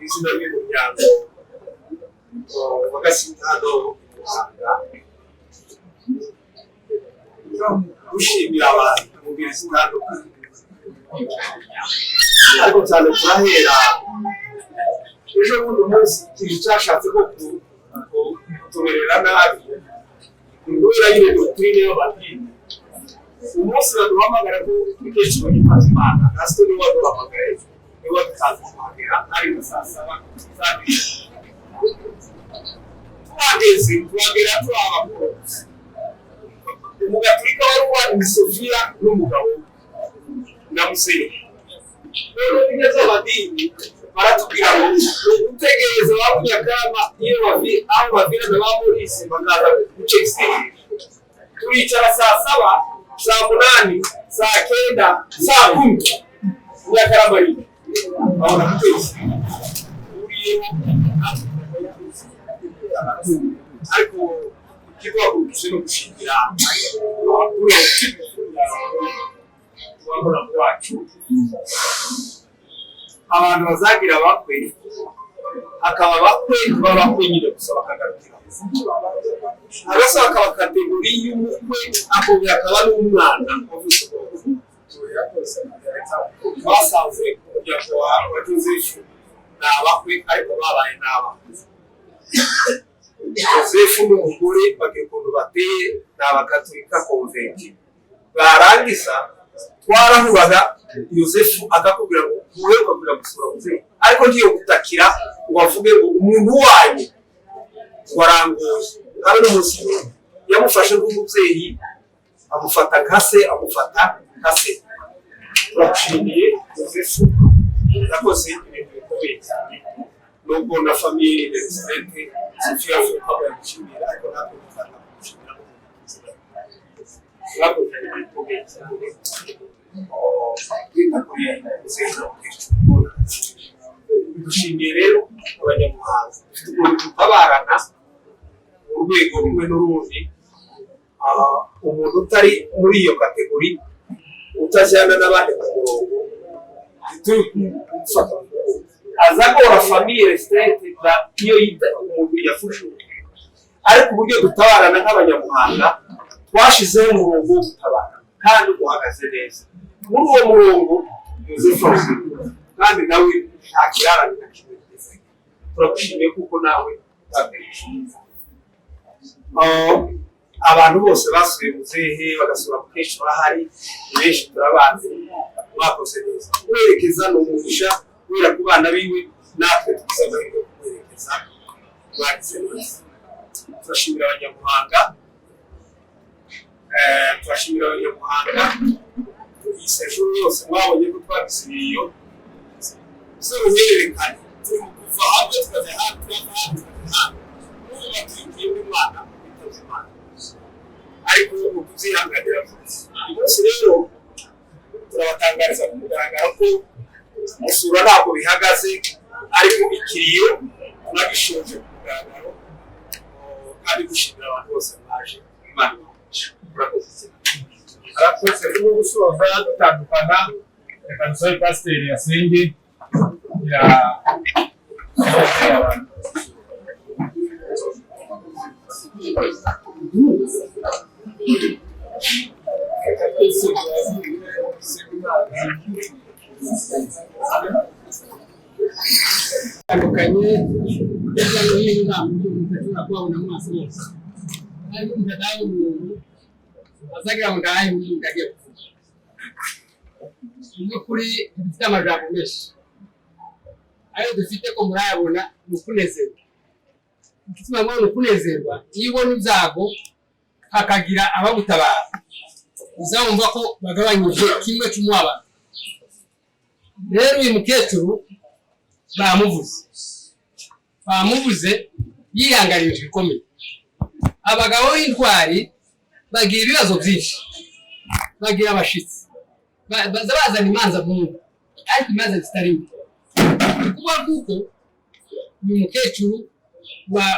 izina ry'umuryango w'agashyitsi hano gushimira abantu mu ngeri zitandukanye, ariko cyane turahera ejo bundi umunsi ikintu cyashatse ko kutumerera nabi kubera nyine doktrine y'amadini. Umunsi baduhamagara ko ikiciro gifata Imana natwe niwe waduhamagaye niwe wadutanze kuhagera ari na saa saba tuhageze tuhagera turabakuru umugaturika wari uwari Sophia n'umugabo na Musenyeri. Rero n'ibyo z'amadini baratubwira ngo utegereza ba Munyakama iyo aho bavira na ba Maurice bakaza guca igisenge, turicara saa saba, saa munani, saa kenda, saa kumi Munyakarama ari abona kutezi uriyeho ariko kivuga ko dushobora gushimira abaturage wabona kwacu abantu bazagira bakwe akaba bakwe babakwe nyine gusa bakagarukira abasa bakaba kategori y'umukwe ako akaba n'umwana basanzwe kugira ngo abajosefu n'abakwe ariko babaye n'abakwe Josefu n'umugore bagikundu bateye n'abakatolika konventi barangiza twarahubaga Yosefu akakubwira ngo uwe bakubwira gusura muzehe ariko ngiye gutakira ubavuge ngo umuntu wanyu waranguye kandi n'umunsi yamufashe nk'umubyeyi amufata nkase turamushimiye Yosefu yakoze ibintu bikomeye cyane nubwo na famiye residente Sofia Fuka yamushimira ariko natwe dufata kumushimira yakoze ibintu bikomeye cyane dushimiye rero abanyamuhanga tutabarana mu rwego rumwe n'urundi umuntu utari muri iyo kategori utajyana n'abandi ku murongo turi gufata azagora famiye resitete iyo umuntu yafushe ariko uburyo dutabarana nk'abanyamuhanga twashizeho umurongo wo gutabara kandi uhagaze neza muri uwo murongo Yosefu kandi nawe nta kirarane na kimwe kigeze turagushimiye kuko nawe utategereje abantu bose basuye muzehe bagasura mukecuru ahari benshi turabazi bakoze neza kwerekeza ni umugisha kubera ku bana biwe natwe tugize amahirwe yo kwerekeza bagize neza turashimira abanyamuhanga iyi sejuru yose mwabonye ko twabisubiye iyo z'uruhererekane turi mu kuva hamwe tukajya hanze n'ubu batwibwiye n'Imana bitabye Imana ariko ubu tuzihanganira byose uyu munsi rero turabatangariza ku mugaragaro ko gusura ntabwo bihagaze ariko ikiriyo tunagishoje ku mugaragaro kandi gushimira abantu bose baje Imana murakoze cyane arakoze rero gusoza dutandukana reka dusabe pasiteri yasenge ya tandukanye hirya no hino ntabwo mutashobora kubabona amaso yose ariko mutadawe umuntu azagira ngo ndahaye umuntu agiye kuvuga no kuri dufite amajambo menshi ayo dufite ko murayabona ni ukunezerwa igituma mwana ukunezerwa iyo ubona ibyago hakagira abagutabara uzabumva ko bagabanyije kimwe cy'umwabana rero uyu mukecuru bamuvuze yihanganije bikomeye abagabo b'intwari bagira ibibazo byinshi bagira abashitsi baza bazana imanza nk'ubu ariko imanza zitari mbi kuba kuko uyu mukecuru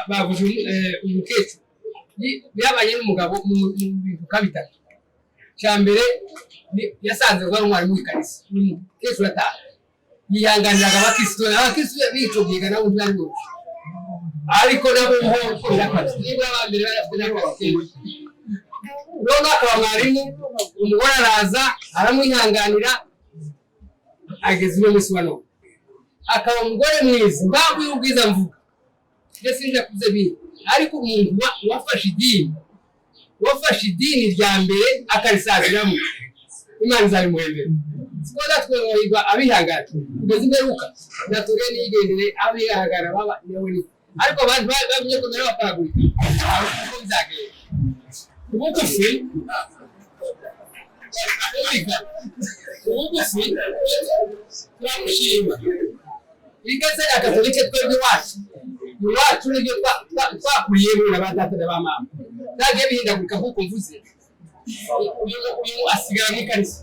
bavuze uyu mukecuru yabanye n'umugabo mu bintu kabitatu cya mbere yasanze rwari umwarimu w'ikanisa uyu mukecuru ataha yihanganiraga abakristo bicugiga nabo ntibari mu ariko nabo uko birakaze niba abambere barafite n'akazi none akaba mwarimu umugore araza aramwihanganira ageze uno munsi wa none akaba umugore mwiza impamvu y'ubwiza mvuga ndetse nja kuze biri ariko umuntu wafashe idini rya mbere akarisaziramo Imana izabimuhembera siko natwe abihangana kugeza imperuka natwe nigendere abihangana baba nawe ni ariko abantu babinye ko nari baparagurika uko bizagenda ubugufi turamushima igaze akatolike twebwe iwacu nibyo twakuriyemo n'abadata n'abamama zagiye bihindagurika nk'uko mvuze uyu asigara mu ikanisa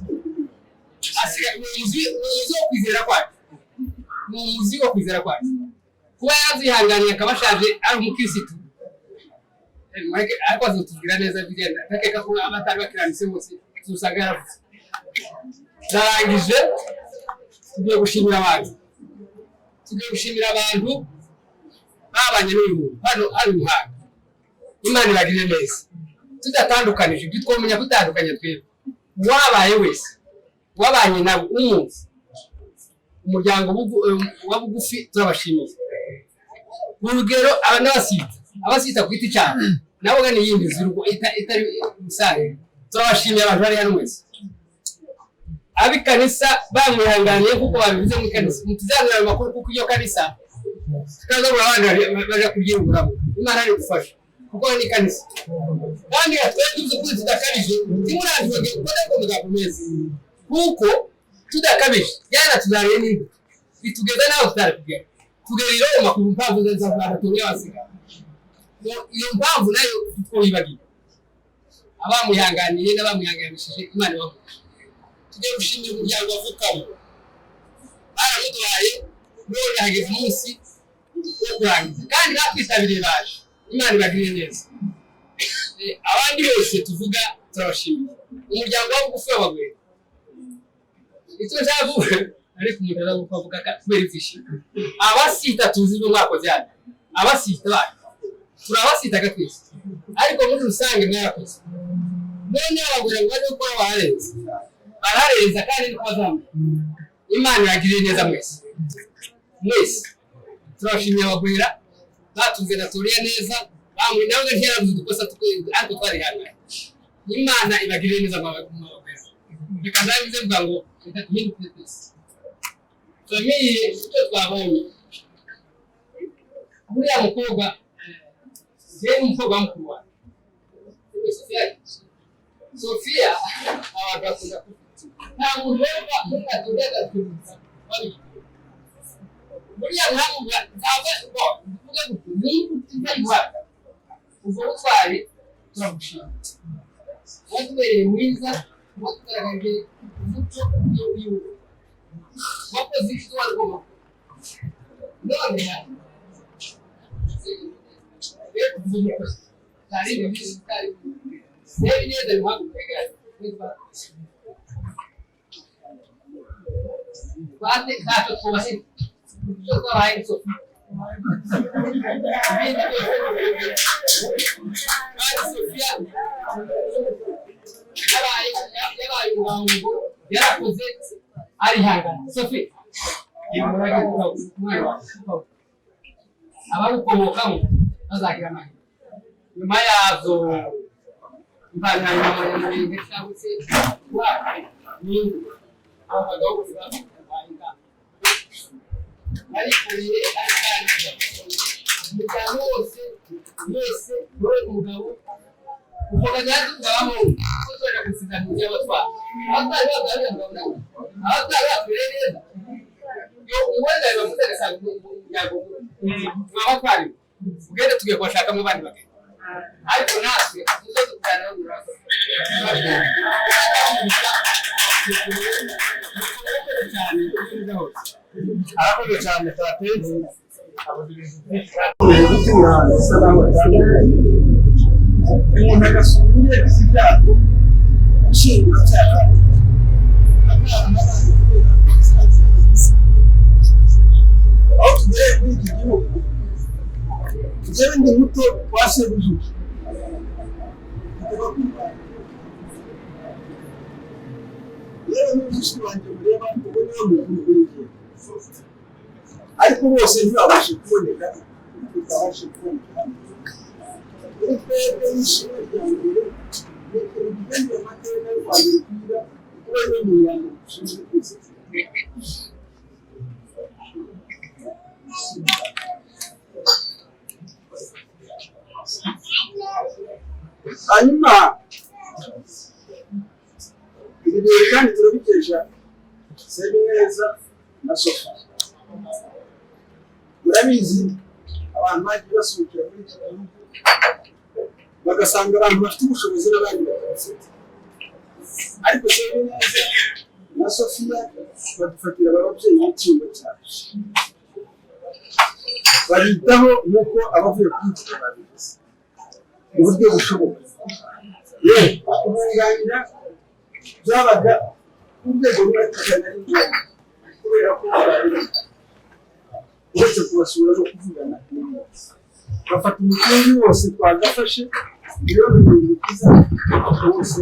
umuzi wo kwizera kwacu kuba yazihanganiye akaba ashaje ari umukirisitu ariko azotubwira neza bigenda ntakeka ko abatari bakiranise bose tuzusanga yaravuze. Narangije tugiye gushimira abantu babanye n'uyu muntu hano ari umuhanga. Imana iragire neza tudatandukanije ibyo twomenya gutandukanya twebwe wabaye wese wabanye nabo umunsi umuryango wa bugufi turabashimiye. Urugero abasita ku giti cyane nabo gani yindi zirugo itari musare turabashimiye abantu bari hano mwese. Abikanisa bamwihanganiye kuko babivuze mu kanisa mutuzanira amakuru kuko iyo kanisa kaza abandi baje kuryunguramo. Imana ari gufasha kuko ni kanisa kandi atwetuze kuri tudakarije timuraje bagiye gukora ko mugakomeza kuko tudakabije yana tuzariye ni bitugeza naho tutarikugera tugeriro amakuru mpamvu za Rwanda tuyasiga iyo mpamvu nayo twibagiye abamuhanganiye n'abamuhanganishije Imana wabo. Tugiye gushimira umuryango wavukamo baramuduhaye none hageze umunsi wo kurangiza kandi natwitabiriye baje. Imana ibagirire neza. Abandi bose tuvuga turabashimiye umuryango wa bugufi w'abagore icyo cyavuga ariko umuryango wa bugufi avuga kubera ifishi abasita tuzi no mwakoze hano abasita baje turabasitaga twese ariko muri rusange mwarakoze none abagore ngo bari gukora barareza kandi niko bazamu. Imana iragirire neza mwese turabashimiye abagwera batuze natoriya neza bamwe nawe ntiyarabuze dukosa ariko twari hanga. Imana ibagirire neza abagwera reka ndabize mvuga ngo ndahinduke twese famiye icyo twabonye buriya mukobwa yari umukobwa mukuru wa Sofia abagakunda nta muntu waba mukatugeza kuza buriya ntabwo ntabwo kuvuga ngo ni utizayibaka uzo utwari turamushima watubereye mwiza watugaragaje umuco w'igihugu wakoze icyo warugoma none tari ibintu tari sebi neza mpamvu bate kato twase cyo twabaye so Sofia yabaye uwangu yarakoze ari hangana Sofia yimurage kumwana ababukomokamo bazagira amahirwe nyuma yazo mbana muri ndetse wa ni abagabo b'abanyarwanda ariko ni akandi umugabo wose buri mugabo uvuga cyane ngabo kuzora gusiza mu y'abatwa atari bagabana atari akurereza yo uwenda bamuteka yago abatwari ugende tugiye kwashaka mu bandi bagenda ariko natwe tuzo kugana n'urako arakoze cyane tateze umuntu agasubira ibyago ashinga cyane aho tugiye muri iki gihugu tugiye ndi muto twase buzuye rero n'umushyi wanjye mureba ubu niyo mukuru w'igihe ariko bose ntibabashe kuboneka tutabashe kuboneka kuri twebwe n'ishimwe rya mbere ni ikintu gihembye amateka y'u Rwanda rukwiye kuba ari mu Rwanda dushinzwe twese hanyuma ibi bintu kandi turabikesha Sebineza na Sofia. Murabizi abantu bagiye basukira muri iki gihugu bagasanga abantu bafite ubushobozi n'abandi badafite ariko Sebineza na Sofia badufatira ababyeyi b'icyumba cyacu baritaho nk'uko abavuye kwigira babizi mu buryo bushoboka yewe kumwunganira byabaga ku rwego rumwe tukajya n'ingombwa kubera ko uretse kubasura no kuvugana bafata umutungi wose twagafashe miliyoni 70 wose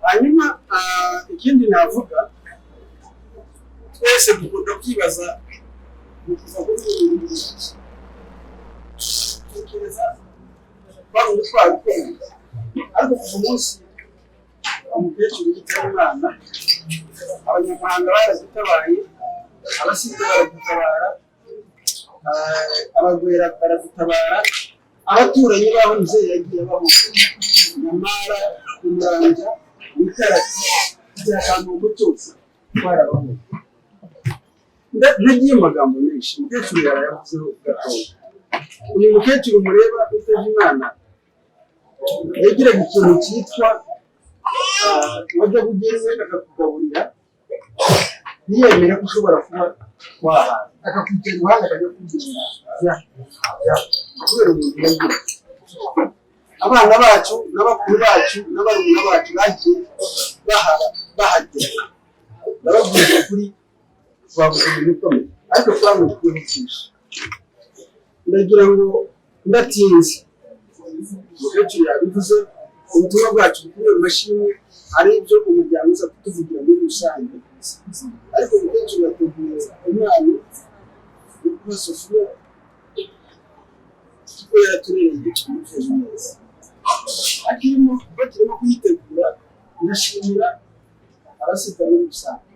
hanyuma ikindi navuga twese dukunda kwibaza tekereza twari twabikora ariko ku munsi umukecuru yitaba umwana abanyamahanga baradutabaye abasirikare baradutabara abagwera baradutabara abaturanyi baho muzeyi yagiye abaho nyamara kumuranja ikarati bya kantu cyose twarabaho nagiye amagambo menshi umukecuru yarayavuzeho gatoya uyu mukecuru mureba utaje imana yagiraga ikintu cyitwa wajya kugenwe akakugaburira ntiyemere ko ushobora kuba wahaza akakugera iruhande akajya kugirira kubera umuntu yagira abana bacu n'abakuru bacu n'abarumuna bacu bagiye bahagera bababwira kuri bavuga ibintu bikomeye ariko twamenye byinshi ndagira ngo ndatinze umukecuru yabivuze ubutumwa bwacu bukubiye mu mashimwe ari ibyo umuryango uza kutuvugira muri rusange ariko umukecuru yateguye umwana wo kuba Sofiya kuko yaraturereye kumufasha neza bakirimo kuyitegura ndashimira abasita muri rusange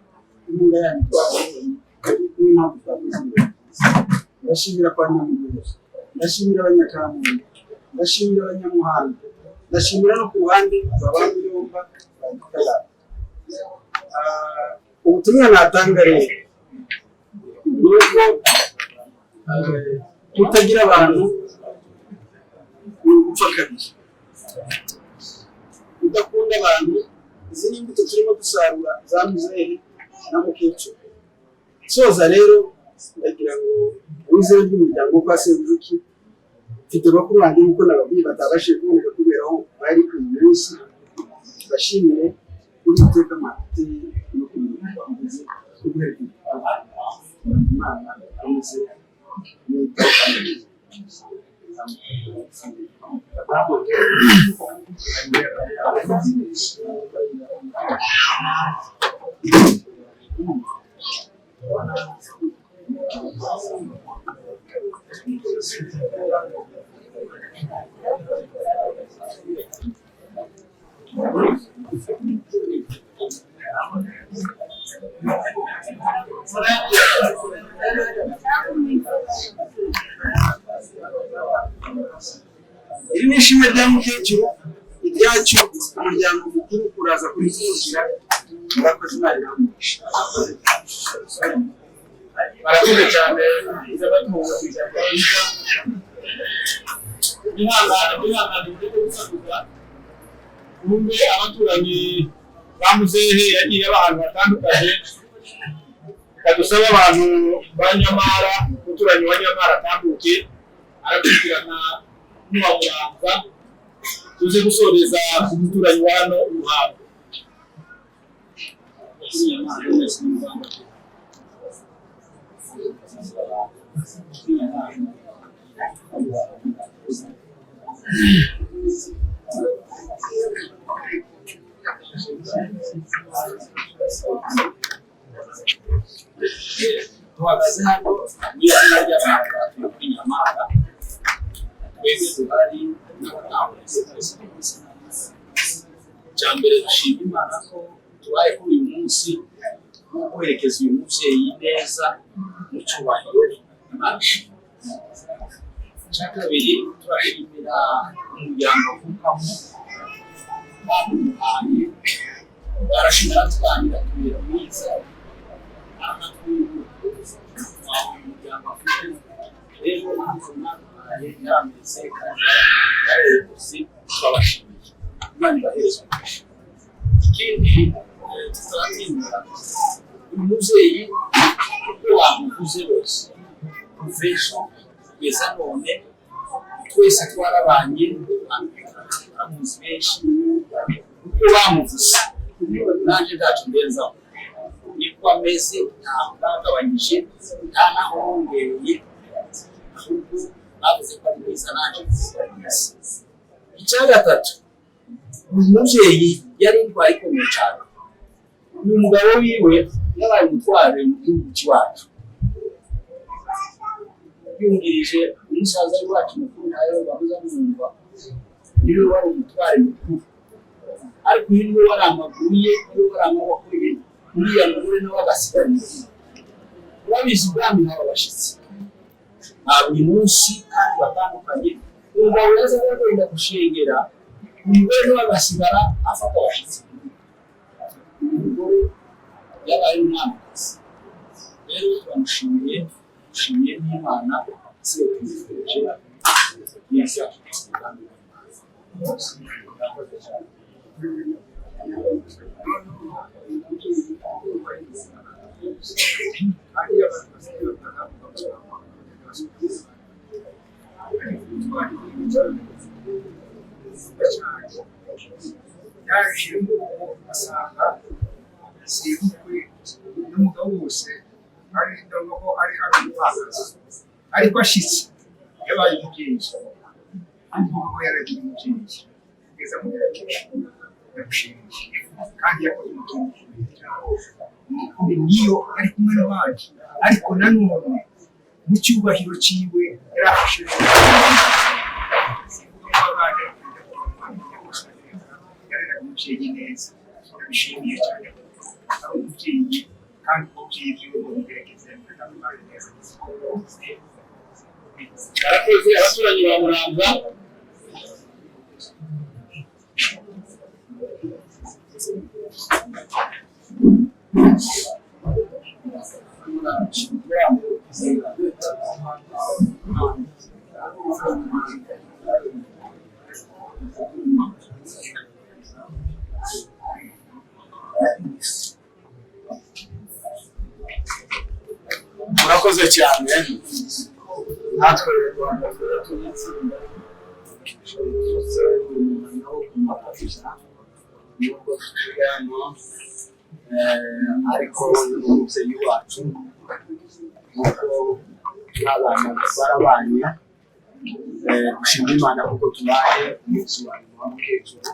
inkunga yanyu twabonye n'impamvu twakoze ndashimira kwa Nyamugozi ndashimira abanyakaramunda ndashimira abanyamuhanda ndashimira no ku ruhande abandi yomba badutara ubutumwa natanga rero nuko tutagira abantu gupfa kabiri udakunda abantu izi ni imbuto turimo dusarura za muzehe na mukecuru soza rero ndagira ngo wizere ry'umuryango kwa Seburuki mfite bakuru banjye nkuko nababwiye batabashije kuboneka kubera aho bari ku munsi bashimire kuri iteka amate no kumugeze kubera Imana ameze neza iri ni ishimwe rya mukecuru iryacu umuryango mukuru uraza kurishyigikira murakoze Imana iramugisha barakoze cyane izabatunga kujyana biga ihangane ujye gusakuza umwe abaturanyi bamuzehe yagiye abahantu batandukanye kadusaba abantu ba Nyamara umuturanyi wa Nyamara atambuke arakurikirana n'uwamuranza tuze gusoreza ku muturanyi wa hano Ruhango tuhagaze hano n'izina ry'abantu kuri Nyamara twese duhari cya mbere dushima Imana ko tubaye kuri uyu munsi no kwerekeza uyu mubyeyi neza mu cyubahiro Imana. Cya kabiri turashimira umuryango avukamo bamuhaye barashimira twanira kubera mwiza umuryango afite rero ntabwo mwabaye yarameze kandi yarebuze twabashimiye Imana ibahereze umugisha. Ikindi tuzatinda uyu mubyeyi uko wamuvuze wese profession kugeza none twese twarabanye amuzi benshi uko bamuvuze nanjye ntacyo ndenzaho niko ameze ntaho bagabanyije nta naho bongereye ahubwo bavuze ko ari mwiza nanjye mwiza. Icya gatatu umubyeyi yari indwara ikomeye cyane. Uyu mugabo wiwe yabaye umutware mu gihugu cy'iwacu yungirije umusaza wacu mukuru nawe babuza kumva niwe wari umutware mukuru ariko niwe wari amaguru ye niwe wari amaboko ye uriya mugore nawe agasigarira urabizi ubwami nabo bashyitsi buri munsi kandi batandukanye umugabo yaza agenda gushengera umugore nawe agasigara afata abashyitsi. Umugore yabaye umwamikazi rero turamushimiye dushimiye n'Imana se twifurije neza yajemo asanga sibukwe n'umugabo wose ari ndabwo ari abipagaza ariko ashitse yabaye umubyeyi ariko yaragiye umubyeyi kugeza mu yakeje yamushimishije kandi yakoze umutungo niyo ari kumwe n'abandi ariko nanone mu cyubahiro cyiwe yarafashe umubyeyi neza yabishimiye cyane ari umubyeyi kandi umubyeyi byiwe ngo bigerageze kandi neza. Barakoze abaturanyi ba Muramvya murakoze cyane natwe Rwanda turatsinda cyose no kumafasha nuko tugano ariko umubyeyi wacu nuko abana barabanye gushima Imana kuko tubaye umunsi wa nyuma w'ikecuru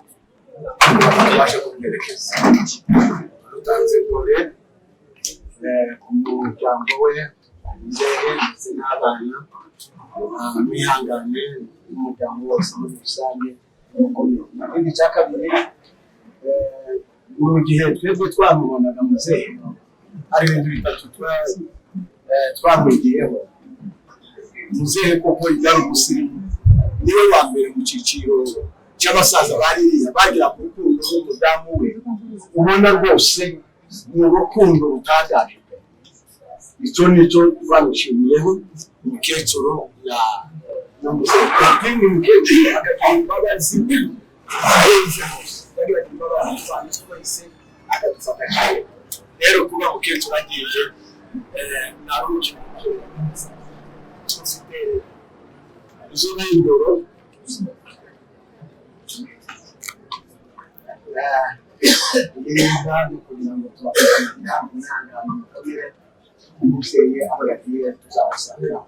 tubashe kumwerekeza dutanze kore ku muryango we umubyeyi ndetse n'abana mwihangane n'umuryango wose muri rusange. Ikindi cya kabiri mu gihe twebwe twamubonaga muzehe hari ibintu bitatu twamwigiyeho. Muzehe koko yari umusirimu niwe wa mbere mu cyiciro cy'abasaza bariya bagira ku rukundo n'umudamu we ubona rwose ni urukundo rutangaje. Icyo nicyo twamushimiyeho umukecuru n'umuzehe kandi umukecuru akagira imbabazi akadufata cyane. Rero kuba umukecuru agiye naruki izo n'indoro niba kugira ngo tubafashe umwana mukomere umubyeyi aho yagiye tuzamusanga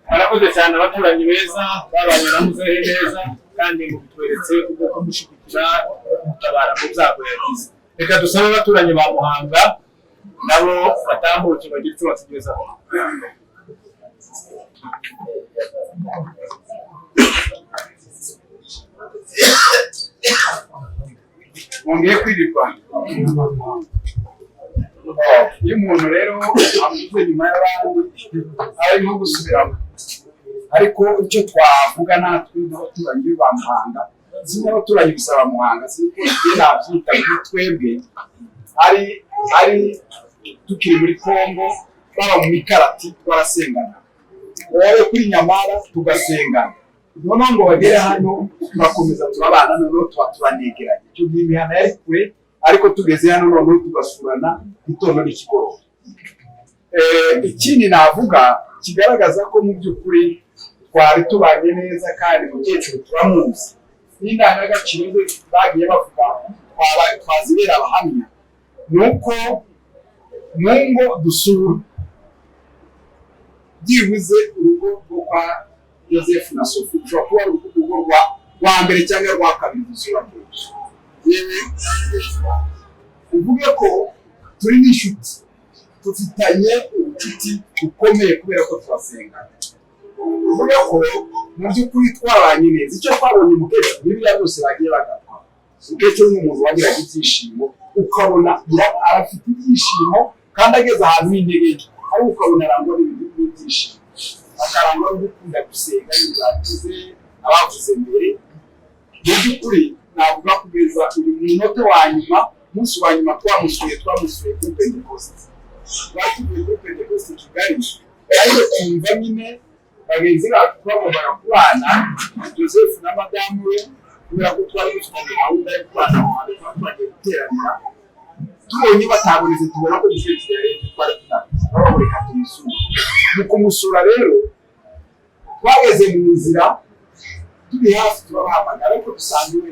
Barakoze cyane abaturanyi beza babanye na muzehe neza kandi mubitweretse ubwo kumushyigikira gutabara mu byago yagize. Reka dusabe abaturanyi ba Muhanga nabo batambuke bagire icyo batugezaho. Mwongeye kwirirwa. Iyo umuntu rero avuze nyuma y'abandi ari nko gusubiramo, ariko icyo twavuga natwe n'abaturanyi ba Muhanga si n'abaturanyi gusa ba Muhanga siko nabyita kuri twebwe ari tukiri muri Kongo baba mu mikarati twarasengana wowe kuri Nyamara tugasengana noneho ngo bagere hano turakomeza turabana noneho turanegeranye. Icyo gihe imihana yari kure ariko tugeze hano noneho tugasurana itondo n'ikigoroba. ikindi navuga kigaragaza ko mu by'ukuri twari tubanye neza kandi umukecuru turamuzi n'indangagaciro ze bagiye bavuga twazibera abahamya ni uko mu ngo dusura byibuze urugo rwo kwa Joseph na Sophie ushobora kuba ari urugo rwa mbere cyangwa rwa kabiri dusura yewe uvuge ko turi n'inshuti dufitanye ubucuti bukomeye kubera ko turasenga uvuge ko mu by'ukuri twabanye neza icyo twabonye umukecuru n'ibiriya byose bagiye bagapfa umukecuru ni umuntu wagiraga ibyishimo ukabona arafite ibyishimo kandi ageze ahantu h'intege nke ariko ukabona arangwa n'ibyishimo akarangwa no gukunda gusenga bizagize abavuze mbere mu by'ukuri navuga kugeza uyu munota wa nyuma umunsi wa nyuma twamusuye kuri Pentecoste twatuvuye kuri Pentecoste Kigali ariko twumva nyine bagenzi bacu twagombaga kubana Joseph na madamu we kubera ko twari dufite gahunda yo kubana twagiye guteranira tubonye batabonetse tubona ko dufite Kigali twari tunaboneka tumusura mu kumusura rero twageze mu nzira turi hafi turabahamagara ariko dusanga iwe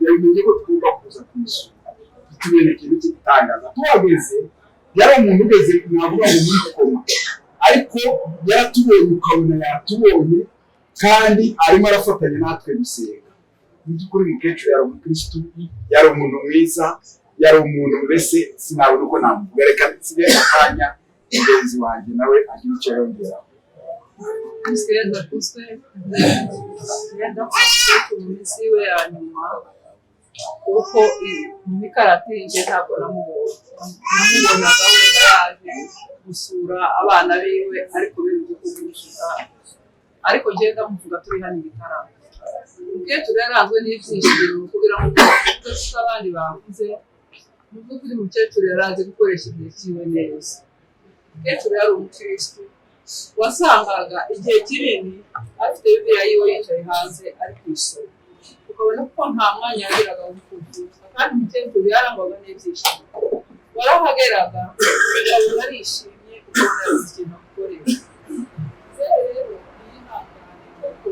yabimenye ko tugomba kuza kumusura tubene ikintu cy'igitangaza tuhageze yari umuntu ugeze navuga ngo muri koma ariko yaratubonye ukabona yatubonye kandi arimo arafatanya natwe gusenga mu by'ukuri umukecuru yari umukristo yari umuntu mwiza yari umuntu mbese sinabona uko namuvuga reka nsigaye akanya mugenzi wanjye nawe agira icyo yongeraho Kristo kuswe yenda ku minsi we ya nyuma kuko imikarati ije ntabwo namubonaga wenda yaje gusura abana biwe ariko biruze kugurisha ariko ngenda muvuga turi hano ibitaramo umukecuru yaranzwe n'ibyishimo kugira ngo tudafite abandi bavuze mu by'ukuri umukecuru yarazi gukoresha igihe cyiwe neza umukecuru yari umukristo wasangaga igihe kinini afite bibiliya yiwe yicaye hanze ari ku isoko ukabona ko nta mwanya yagiraga wo kuvuga kandi umukecuru yarangwaga n'ibyishimo warahageraga ukabona arishimye ukabona yagize ikintu agukoresha rero iyi ntangane kuko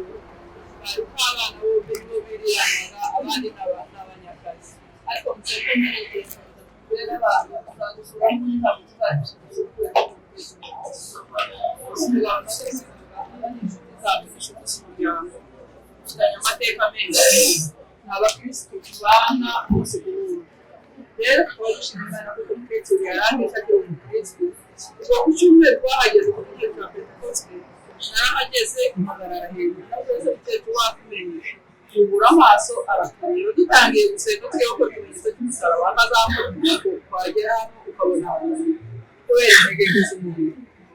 bari nk'abana bombi nibo biriyanaga abandi n'abanyakazi ariko umukecuru n'umukecuru rero abantu bazagusura ntabwo tuzabishyikirizwa amateka menshi ni abakirisitu tubana bose burundu rero twabishimira kuko umukecuru yarangiza agira umukirisitu ubwo ku cyumweru twahageze ku gihe cya Pentecoste narahageze impagarara hejuru nakweze umukecuru wakumenyesha tubura amaso arakureba dutangiye gusenga turiho ko ikimenyetso cy'umusaraba akazamuka ukuboko twagera hano ukabona abantu kubera intege nke z'umubiri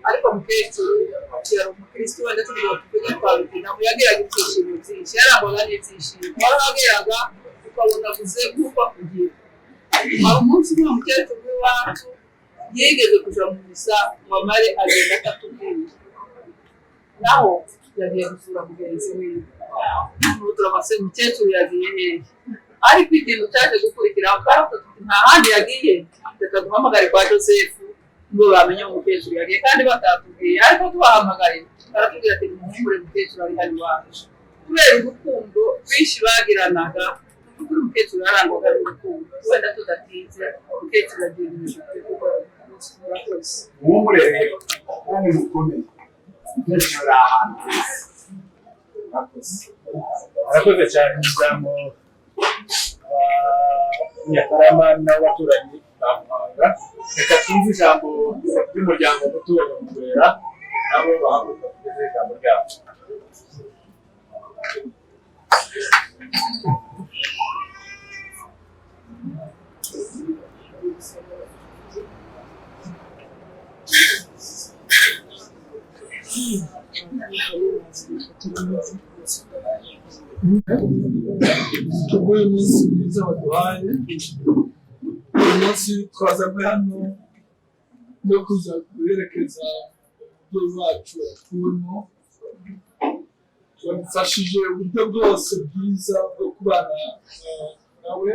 ariko umukecuru yari umukristo wenda tugiye kuvuga twabikina mu yagiraga ibyishimo byinshi yarangwaga n'ibyishimo warahageraga ukabona avuze nk'uko akugira hari umunsi umwe umukecuru w'iwacu yigeze kuja mu misa ngo amare agenda atatubwira naho yagiye gusura mugenzi wiwe turabase umukecuru yagiye hehe ariko ikintu cyaje gukurikiraho kandi nta handi yagiye reka duhamagare kwa Joseph ngo bamenye umukecuru yagiye kandi batatubwiye ariko tubahamagaye baratubwira ati umuhumure umukecuru ari hano iwacu kubera urukundo rwinshi bagiranaga kuko umukecuru yarangwaga n'urukundo wenda tudatinze umukecuru agiye mu ijuru kuko murakoze umuhumure rero wo mu mukomeye umukecuru ari ahantu heza arakoze cyane umuryango wa Nyakarama n'abaturanyi ba Muhanga reka twumve ijambo ry'umuryango muto wa Mugwera nabo bahaguruka kugeza ijambo ryabo tuguye iminsi myiza waduhaye uyu munsi twazanywe hano no kuza guherekeza umubyeyi wacu watuwemo wadufashije uburyo bwose bwiza bwo kubana nawe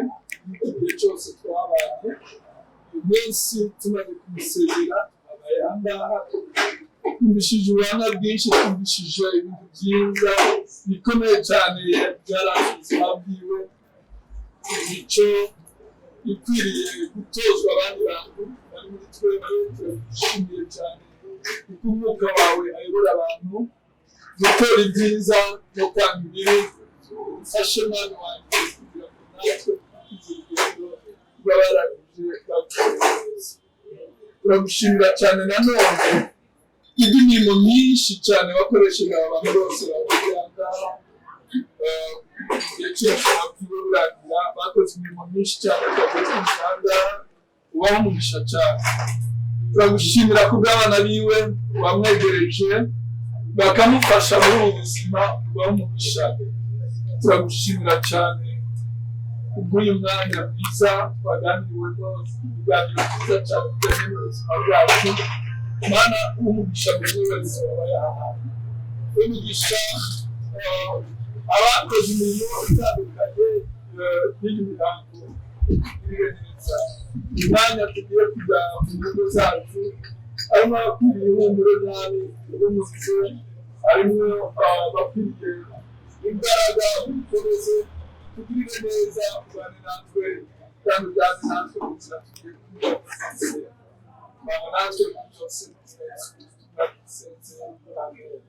igihe cyose twabanye uyu munsi tumaze kumusezera abaye ahangaha twumvishije ubuhamya bwinshi, twumvishije ibintu byiza bikomeye cyane byaranze ubuzima bwiwe, imico ikwiriye gutozwa abandi bantu bari muri twebwe. Turashimiye cyane kuko umwuka wawe ayobora abantu gukora ibyiza no kwanga ibibi. Ufashe mwana wanjye kugira ngo natwe tuzigendo rw'abarangije bakorera neza. Turagushimira cyane nanone indi mirimo myinshi cyane wakoresheje abantu bose bahuriye ahangaha. Igihe cyose bakwiye burangira bakoze imirimo myinshi cyane twakoze ku mihanda, ubaho umugisha cyane. Turagushimira ku bw'abana biwe wamwegereje bakamufasha muri ubu buzima, ubaho umugisha. Turagushimira cyane kubw'uyu mwanya mwiza twaganiriwemo, ibiganiro byiza cyane bijyanye n'ubuzima bwacu. Mana umugisha muri wese wabayahaye, umugisha abakoze imirimo itandukanye n'iyi mihango iriwe neza. Imyanya tugiye kujya mu ngo zacu harimo abakwiriye ihumure nabi n'umutwe, harimo abakwiriye imbaraga ubukomeze, tugirire neza ubane natwe kandi ujyane natwe mu nzira tugiye kunyura. Baba natwe mu byose turabisenze. Amen.